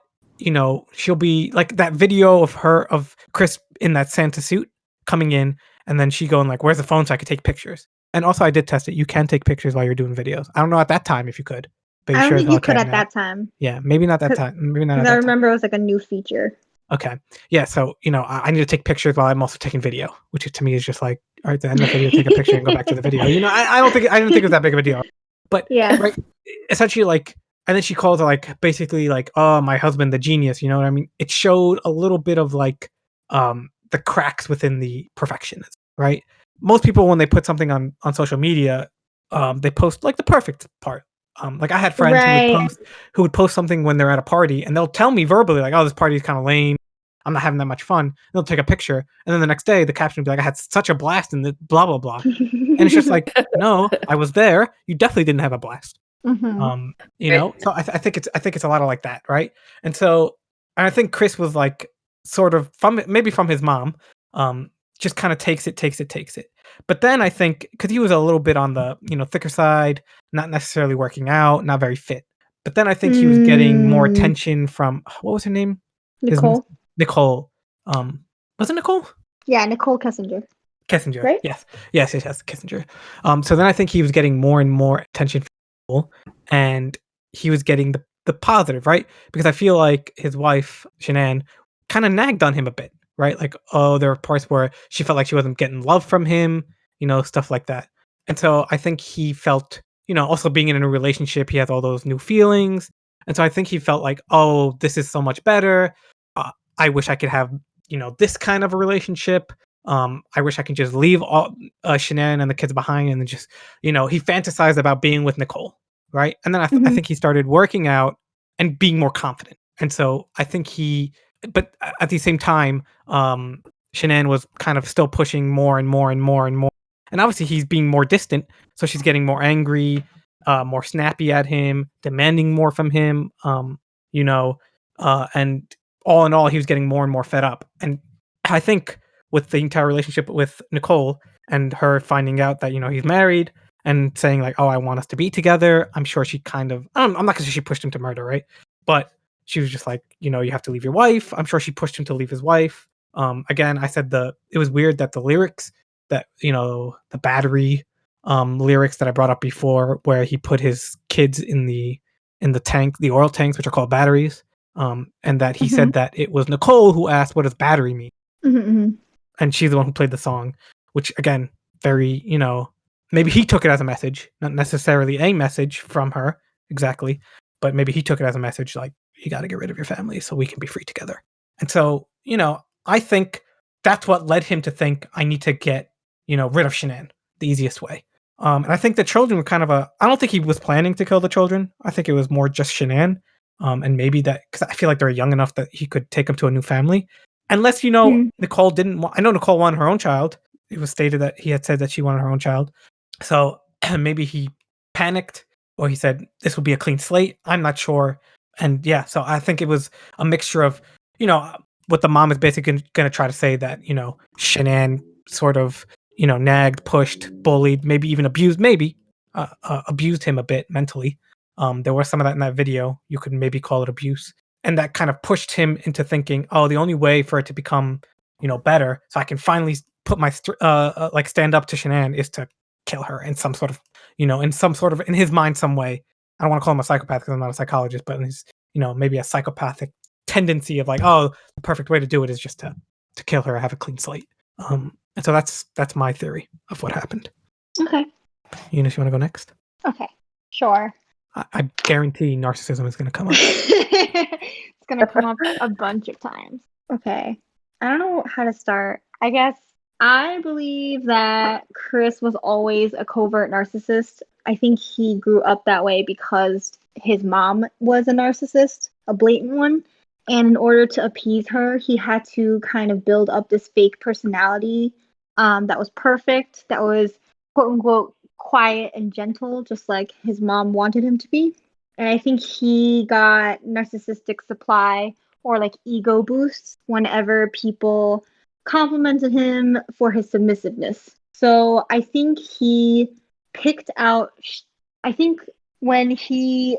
she'll be like that video of Chris in that Santa suit coming in, and then she going like, "Where's the phone so I could take pictures?" And also I did test it. You can take pictures while you're doing videos. I don't know at that time if you could, but you I don't sure as think hell you could can at now. that time. Yeah, maybe not that time. Maybe not at Because I that time. remember it was like a new feature. Okay. Yeah. So, I need to take pictures while I'm also taking video, which to me is just like, all right, the end of the video, take a picture and go back to the video. I didn't think it was that big of a deal. But Yeah. right, essentially like, and then she calls her like basically like, oh, my husband, the genius, you know what I mean? It showed a little bit of like the cracks within the perfectionism, right? Most people when they put something on social media, they post like the perfect part. Like I had friends who would post something when they're at a party and they'll tell me verbally like, oh, this party is kind of lame. I'm not having that much fun. And they'll take a picture, and then the next day the caption will be like, I had such a blast in the blah blah blah. And it's just like, no, I was there. You definitely didn't have a blast. So I think it's a lot of like that, right? And so I think Chris was like sort of from his mom, just kind of takes it. But then I think because he was a little bit on the thicker side, not necessarily working out, not very fit. But then I think he was getting more attention from what was her name? Nicole. Nicole. Was it Nicole? Yeah, Nicole Kessinger. Kessinger. Right? Yes, Kessinger. So then I think he was getting more and more attention from people, and he was getting the positive, right? Because I feel like his wife, Shanann, kind of nagged on him a bit, right? Like, oh, there were parts where she felt like she wasn't getting love from him, stuff like that. And so I think he felt, also being in a new relationship, he has all those new feelings. And so I think he felt like, oh, this is so much better. I wish I could have, this kind of a relationship. I wish I could just leave all Shanann and the kids behind and then just, he fantasized about being with Nicole, right? And then I think he started working out and being more confident. And so I think but at the same time, Shanann was kind of still pushing more and more and more and more. And obviously he's being more distant, so she's getting more angry, more snappy at him, demanding more from him, and all in all, he was getting more and more fed up. And I think with the entire relationship with Nicole and her finding out that, he's married and saying like, oh, I want us to be together. I'm sure she kind of, I'm not going to say she pushed him to murder, right? But she was just like, you have to leave your wife. I'm sure she pushed him to leave his wife. Again, I said it was weird that the lyrics that, the battery lyrics that I brought up before, where he put his kids in the tank, the oil tanks, which are called batteries. And that he said that it was Nicole who asked, what does battery mean? And she's the one who played the song, which again, very, maybe he took it as a message, not necessarily a message from her exactly, but maybe he took it as a message like, you got to get rid of your family so we can be free together. And so, I think that's what led him to think I need to get, rid of Shanann the easiest way. And I think the children were kind of I don't think he was planning to kill the children. I think it was more just Shanann. And maybe that, because I feel like they're young enough that he could take them to a new family. Unless, Nicole didn't want, I know Nicole wanted her own child. It was stated that he had said that she wanted her own child. So maybe he panicked, or he said this will be a clean slate. I'm not sure. And yeah, so I think it was a mixture of, what the mom is basically going to try to say that, Shanann sort of, nagged, pushed, bullied, maybe even abused, abused him a bit mentally. There was some of that in that video. You could maybe call it abuse. And that kind of pushed him into thinking, oh, the only way for it to become, better, so I can finally put my stand up to Shanann, is to kill her in some sort of, in his mind, some way. I don't want to call him a psychopath because I'm not a psychologist, but in his, maybe a psychopathic tendency of like, oh, the perfect way to do it is just to kill her, have a clean slate. And so that's my theory of what happened. Okay. Eunice, you want to go next? Okay, sure. I guarantee narcissism is going to come up. It's going to come up a bunch of times. Okay. I don't know how to start. I guess I believe that Chris was always a covert narcissist. I think he grew up that way because his mom was a narcissist, a blatant one. And in order to appease her, he had to kind of build up this fake personality that was perfect, that was quote unquote quiet and gentle, just like his mom wanted him to be. And I think he got narcissistic supply or like ego boosts whenever people complimented him for his submissiveness. So I think he picked out, I think he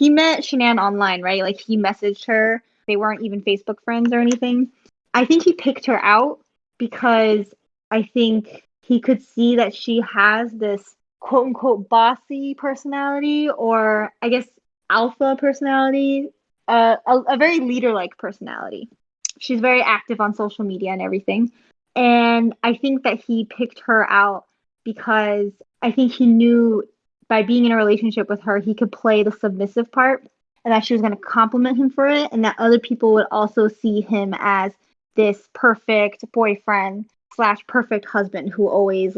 met Shanann online, right? Like he messaged her. They weren't even Facebook friends or anything. I think he picked her out because I think he could see that she has this quote unquote bossy personality, or I guess alpha personality, a very leader-like personality. She's very active on social media and everything. And I think that he picked her out because I think he knew by being in a relationship with her, he could play the submissive part, and that she was going to compliment him for it, and that other people would also see him as this perfect boyfriend / perfect husband who always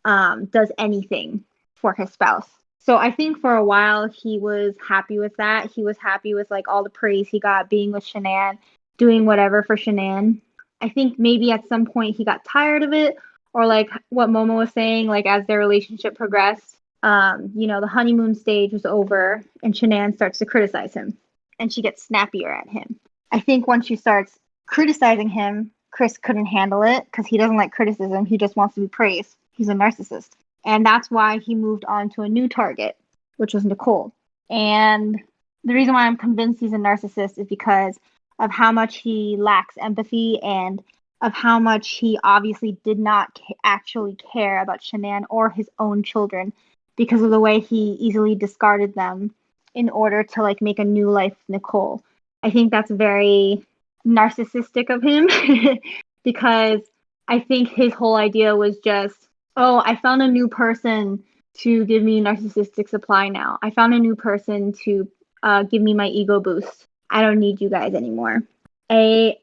does anything for his spouse. So I think for a while he was happy with that. He was happy with like all the praise he got being with Shanann, doing whatever for Shanann. I think maybe at some point he got tired of it, or like what Momo was saying, like as their relationship progressed, the honeymoon stage was over and Shanann starts to criticize him and she gets snappier at him. I think when she starts criticizing him, Chris couldn't handle it because he doesn't like criticism. He just wants to be praised. He's a narcissist. And that's why he moved on to a new target, which was Nicole. And the reason why I'm convinced he's a narcissist is because of how much he lacks empathy and of how much he obviously did not actually care about Shanann or his own children because of the way he easily discarded them in order to like make a new life with Nicole. I think that's very narcissistic of him because I think his whole idea was just, oh, I found a new person to give me narcissistic supply now. I found a new person to give me my ego boost. I don't need you guys anymore. I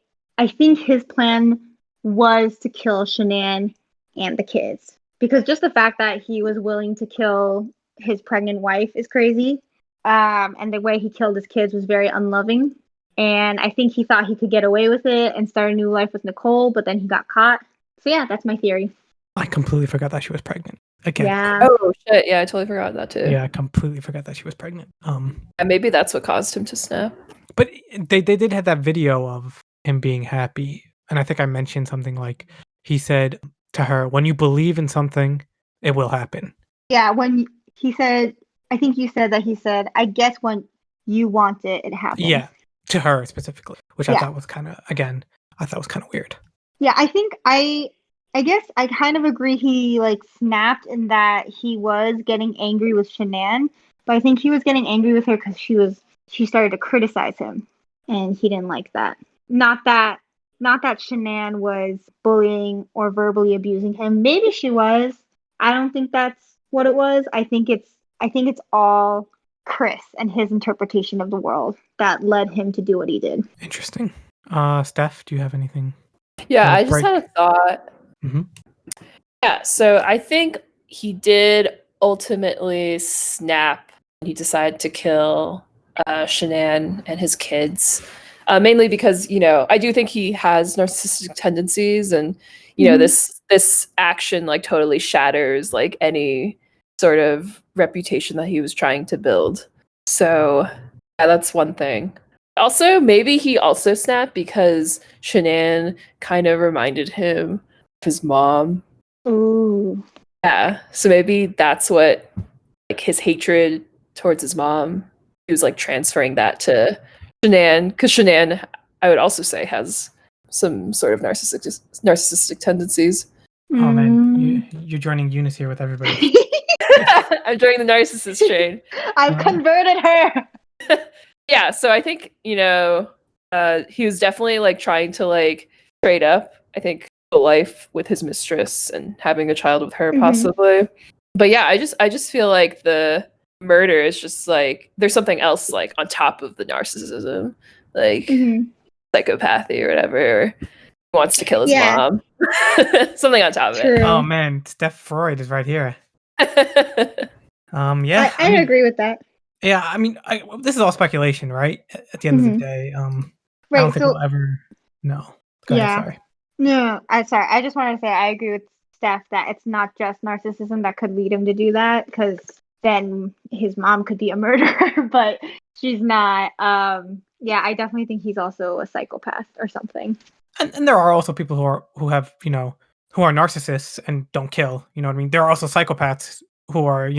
think his plan was to kill Shanann and the kids. Because just the fact that he was willing to kill his pregnant wife is crazy. And the way he killed his kids was very unloving. And I think he thought he could get away with it and start a new life with Nicole, but then he got caught. So yeah, that's my theory. I completely forgot that she was pregnant. Again. Yeah. Oh shit! Yeah, I totally forgot that too. Yeah, I completely forgot that she was pregnant. And maybe that's what caused him to snap. But they did have that video of him being happy, and I think I mentioned something like he said to her, "When you believe in something, it will happen." Yeah, when he said, I think you said that he said, "I guess when you want it, it happens." Yeah, to her specifically, which I thought was kind of weird. Yeah, I think I guess I kind of agree he like snapped in that he was getting angry with Shanann, but I think he was getting angry with her because she started to criticize him and he didn't like that. Not that not that Shanann was bullying or verbally abusing him. Maybe she was. I don't think that's what it was. I think it's all Chris and his interpretation of the world that led him to do what he did. Interesting. Steph, do you have anything? Yeah, I just had a thought. Mm-hmm. Yeah, so I think he did ultimately snap. He decided to kill Shanann and his kids, mainly because I do think he has narcissistic tendencies, and this action like totally shatters like any sort of reputation that he was trying to build. So yeah, that's one thing. Also, maybe he also snapped because Shanann kind of reminded him of his mom. Ooh. Yeah, so maybe that's what, like, his hatred towards his mom, he was like transferring that to Shanann, because Shanann, I would also say, has some sort of narcissistic tendencies. Oh man, you're joining Eunice here with everybody. I'm joining the narcissist train. I've converted her. Yeah, so I think he was definitely like trying to like trade up, I think, the life with his mistress and having a child with her, possibly. But yeah, I just feel like the murder is just like there's something else like on top of the narcissism, like psychopathy or whatever. Or he wants to kill his mom. Something on top of it. Oh man, Steph Freud is right here. Yeah, I agree with that. Yeah, I mean, this is all speculation, right? At the end of the day, I don't think we'll ever know. Go ahead, sorry. No, sorry. I just wanted to say I agree with Steph that it's not just narcissism that could lead him to do that, because then his mom could be a murderer, but she's not. Yeah, I definitely think he's also a psychopath or something. And there are also people who are narcissists and don't kill. You know what I mean? There are also psychopaths who are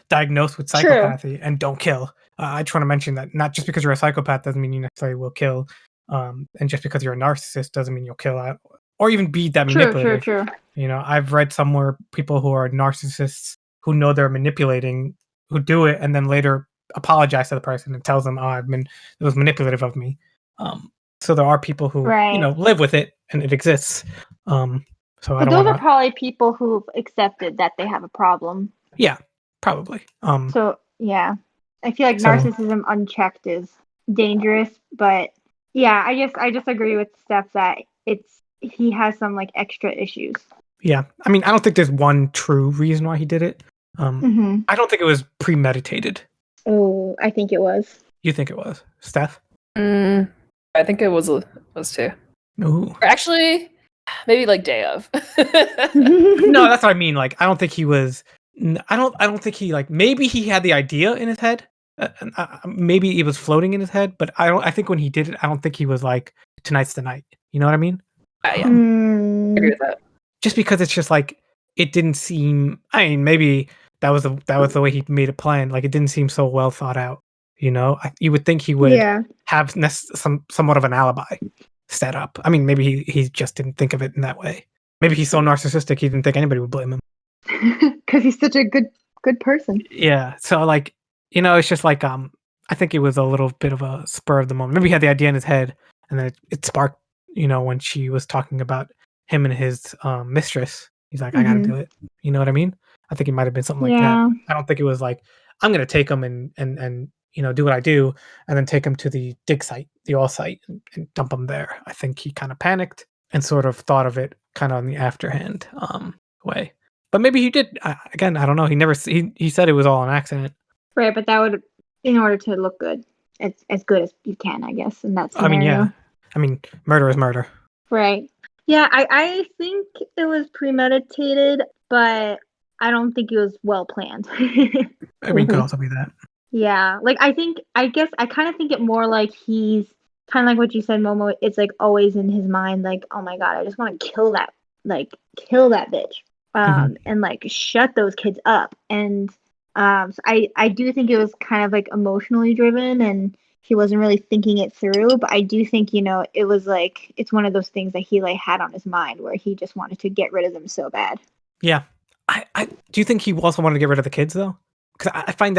diagnosed with psychopathy and don't kill. I just want to mention that not just because you're a psychopath doesn't mean you necessarily will kill. And just because you're a narcissist doesn't mean you'll kill out or even be that manipulative. True. I've read somewhere people who are narcissists who know they're manipulating, who do it and then later apologize to the person and tells them, it was manipulative of me. So there are people who live with it and it exists. But those are probably people who've accepted that they have a problem. Yeah, probably. So yeah, I feel like narcissism unchecked is dangerous, but yeah, I just agree with Steph that he has some like extra issues. Yeah, I mean, I don't think there's one true reason why he did it. I don't think it was premeditated. Oh, I think it was. You think it was, Steph? I think it was too. Ooh. Or actually, maybe like day of. No, that's what I mean. Like, I don't think he was. I don't think he like. Maybe he had the idea in his head. Maybe it was floating in his head. But I think when he did it, I don't think he was like, tonight's the night. You know what I mean? Yeah. I agree with that. Just because it's just like it didn't seem. I mean, maybe that was the way he made a plan. Like it didn't seem so well thought out. You would think he would have somewhat of an alibi set up. I mean, maybe he just didn't think of it in that way. Maybe he's so narcissistic he didn't think anybody would blame him. Because he's such a good person. Yeah. So like, it's just like I think it was a little bit of a spur of the moment. Maybe he had the idea in his head and then it sparked, when she was talking about him and his mistress. He's like, I gotta do it. You know what I mean? I think it might have been something like that. I don't think it was like, I'm gonna take him and do what I do and then take him to the dig site, the oil site and dump him there. I think he kind of panicked and sort of thought of it kind of on the afterhand way. But maybe he did. Again, I don't know. He said it was all an accident. Right, but that would, in order to look good, as good as you can, I guess, in that scenario. I mean, yeah. I mean, murder is murder. Right. Yeah, I think it was premeditated, but I don't think it was well planned. I mean, it could also be that. Yeah, like I guess I kind of think it more like he's kind of like what you said, Momo. It's like always in his mind, like, oh my god, I just want to kill that bitch, and like shut those kids up. And so I do think it was kind of like emotionally driven, and he wasn't really thinking it through. But I do think it was like it's one of those things that he like had on his mind where he just wanted to get rid of them so bad. Yeah, I do you think he also wanted to get rid of the kids though? Because I find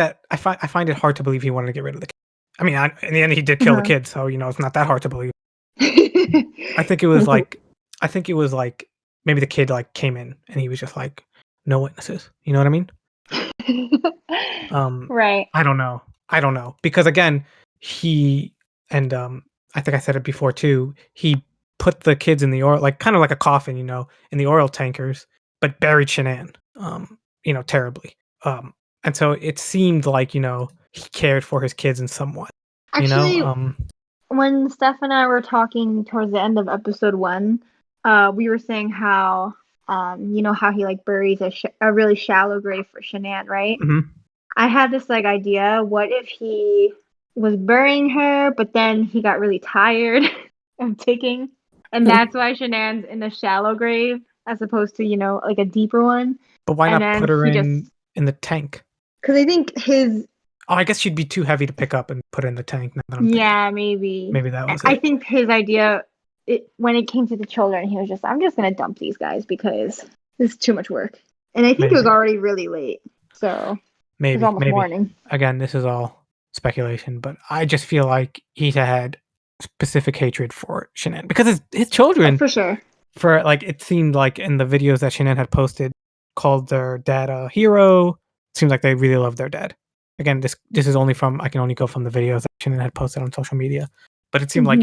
it hard to believe he wanted to get rid of the kids. I mean, in the end, he did kill the kids, so it's not that hard to believe. I think it was like maybe the kid like came in and he was just like, no witnesses. You know what I mean? Right. I don't know because again, he and I think I said it before too. He put the kids in the oil, like kind of like a coffin, in the oil tankers, but buried Shanann, terribly. And so it seemed like he cared for his kids in some way. Actually, when Steph and I were talking towards the end of episode 1, we were saying how, how he like buries a really shallow grave for Shanann, right? Mm-hmm. I had this like idea. What if he was burying her, but then he got really tired of digging, and that's why Shanann's in a shallow grave as opposed to like a deeper one. But why not put her in the tank? Because I think his. Oh, I guess she'd be too heavy to pick up and put in the tank. Yeah, maybe. Maybe that was it. I think his idea, when it came to the children, he was just, I'm just going to dump these guys because this is too much work. And I think it was already really late. So maybe, it was almost morning. Again, this is all speculation, but I just feel like he had specific hatred for Shanann because his children, for sure. For like, it seemed like in the videos that Shanann had posted, called their dad a hero. It seems like they really love their dad. Again, this is only I can only go from the videos that Shanann had posted on social media. But it seemed like,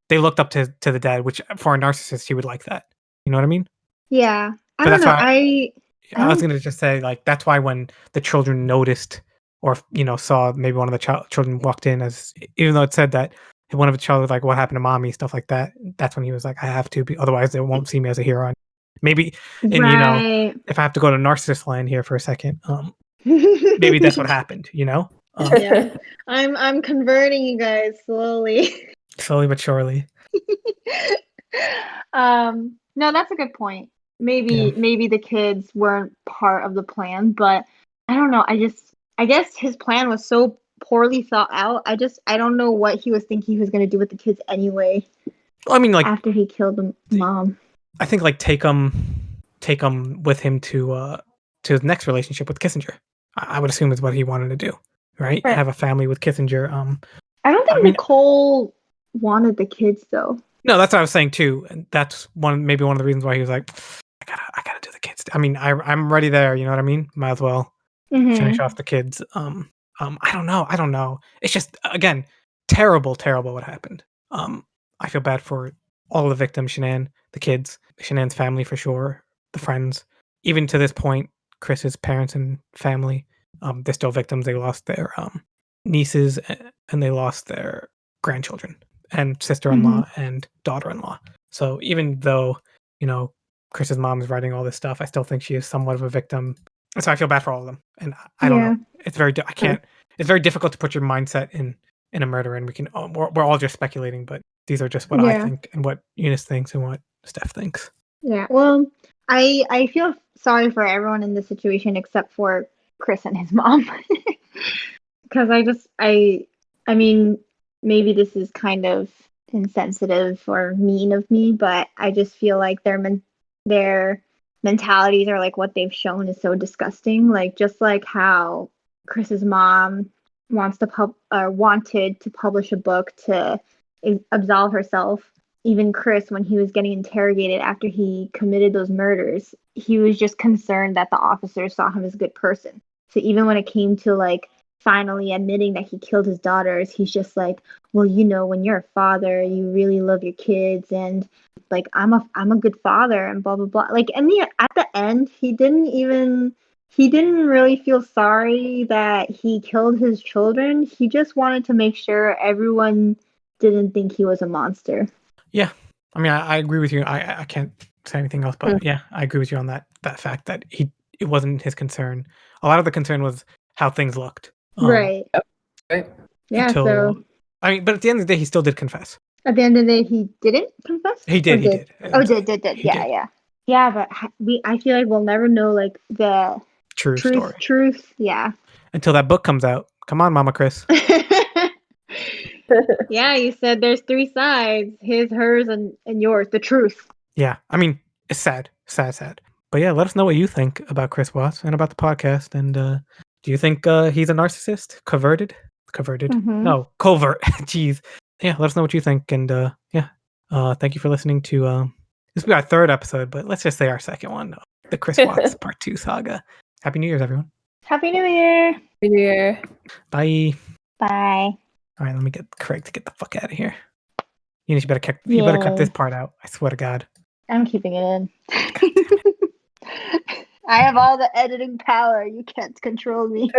they looked up to the dad, which for a narcissist, he would like that. You know what I mean? Yeah. I don't know. I was going to just say, like, that's why when the children noticed or, saw maybe one of the children walked in, even though it said that one of the children was like, what happened to mommy, stuff like that. That's when he was like, I have to, otherwise they won't see me as a hero. Maybe, and if I have to go to narcissist land here for a second, maybe that's what happened, Yeah, I'm converting you guys slowly but surely. No, that's a good point. Maybe the kids weren't part of the plan, but I don't know. I guess his plan was so poorly thought out. I don't know what he was thinking he was going to do with the kids anyway. Well, I mean, like, after he killed the mom, I think like take him with him to his next relationship with Kissinger. I would assume is what he wanted to do, right? Have a family with Kissinger. I don't think Nicole wanted the kids though. No, that's what I was saying too, and that's maybe one of the reasons why he was like, I gotta do the kids. I mean, I'm already there. You know what I mean? Might as well finish off the kids. I don't know. It's just, again, terrible what happened. I feel bad for all the victims, Shanann, the kids, Shanann's family for sure, the friends. Even to this point, Chris's parents and family, they're still victims. They lost their nieces and they lost their grandchildren and sister-in-law and daughter-in-law. So even though, Chris's mom is writing all this stuff, I still think she is somewhat of a victim. So I feel bad for all of them. And I don't know. It's very, it's very difficult to put your mindset in a murder, and we're all just speculating, but these are just what I think and what Eunice thinks and what Steph thinks. Yeah. Well, I feel sorry for everyone in this situation except for Chris and his mom. Because I mean, maybe this is kind of insensitive or mean of me, but I just feel like their mentalities or like what they've shown is so disgusting. Like just like how Chris's mom wanted to publish a book to absolve herself. Even Chris, when he was getting interrogated after he committed those murders, he was just concerned that the officers saw him as a good person. So even when it came to like finally admitting that he killed his daughters, he's just like, well, when you're a father, you really love your kids, and like I'm a good father, and blah blah blah. Like, and at the end, he didn't really feel sorry that he killed his children. He just wanted to make sure everyone didn't think he was a monster. Yeah, I mean, I agree with you. I can't say anything else, but yeah, I agree with you on that fact that it wasn't his concern. A lot of the concern was how things looked. Right. Yeah. I mean, but at the end of the day, he still did confess. At the end of the day, he didn't confess. He did. Did. Yeah. But I feel like we'll never know like the truth. Yeah. Until that book comes out. Come on, Mama Chris. Yeah, you said there's 3 sides: his, hers, and yours. The truth. Yeah, I mean, it's sad. But yeah, let us know what you think about Chris Watts and about the podcast. And do you think he's a narcissist? Coverted? No, covert. Jeez. Yeah, let us know what you think. And thank you for listening to this will be our third episode, but let's just say our second one, the Chris Watts Part 2 saga. Happy New Year's, everyone. Happy New Year. Happy New Year. Bye. Bye. All right, let me get Craig to get the fuck out of here. You better cut this part out. I swear to God. I'm keeping it in. I have all the editing power. You can't control me.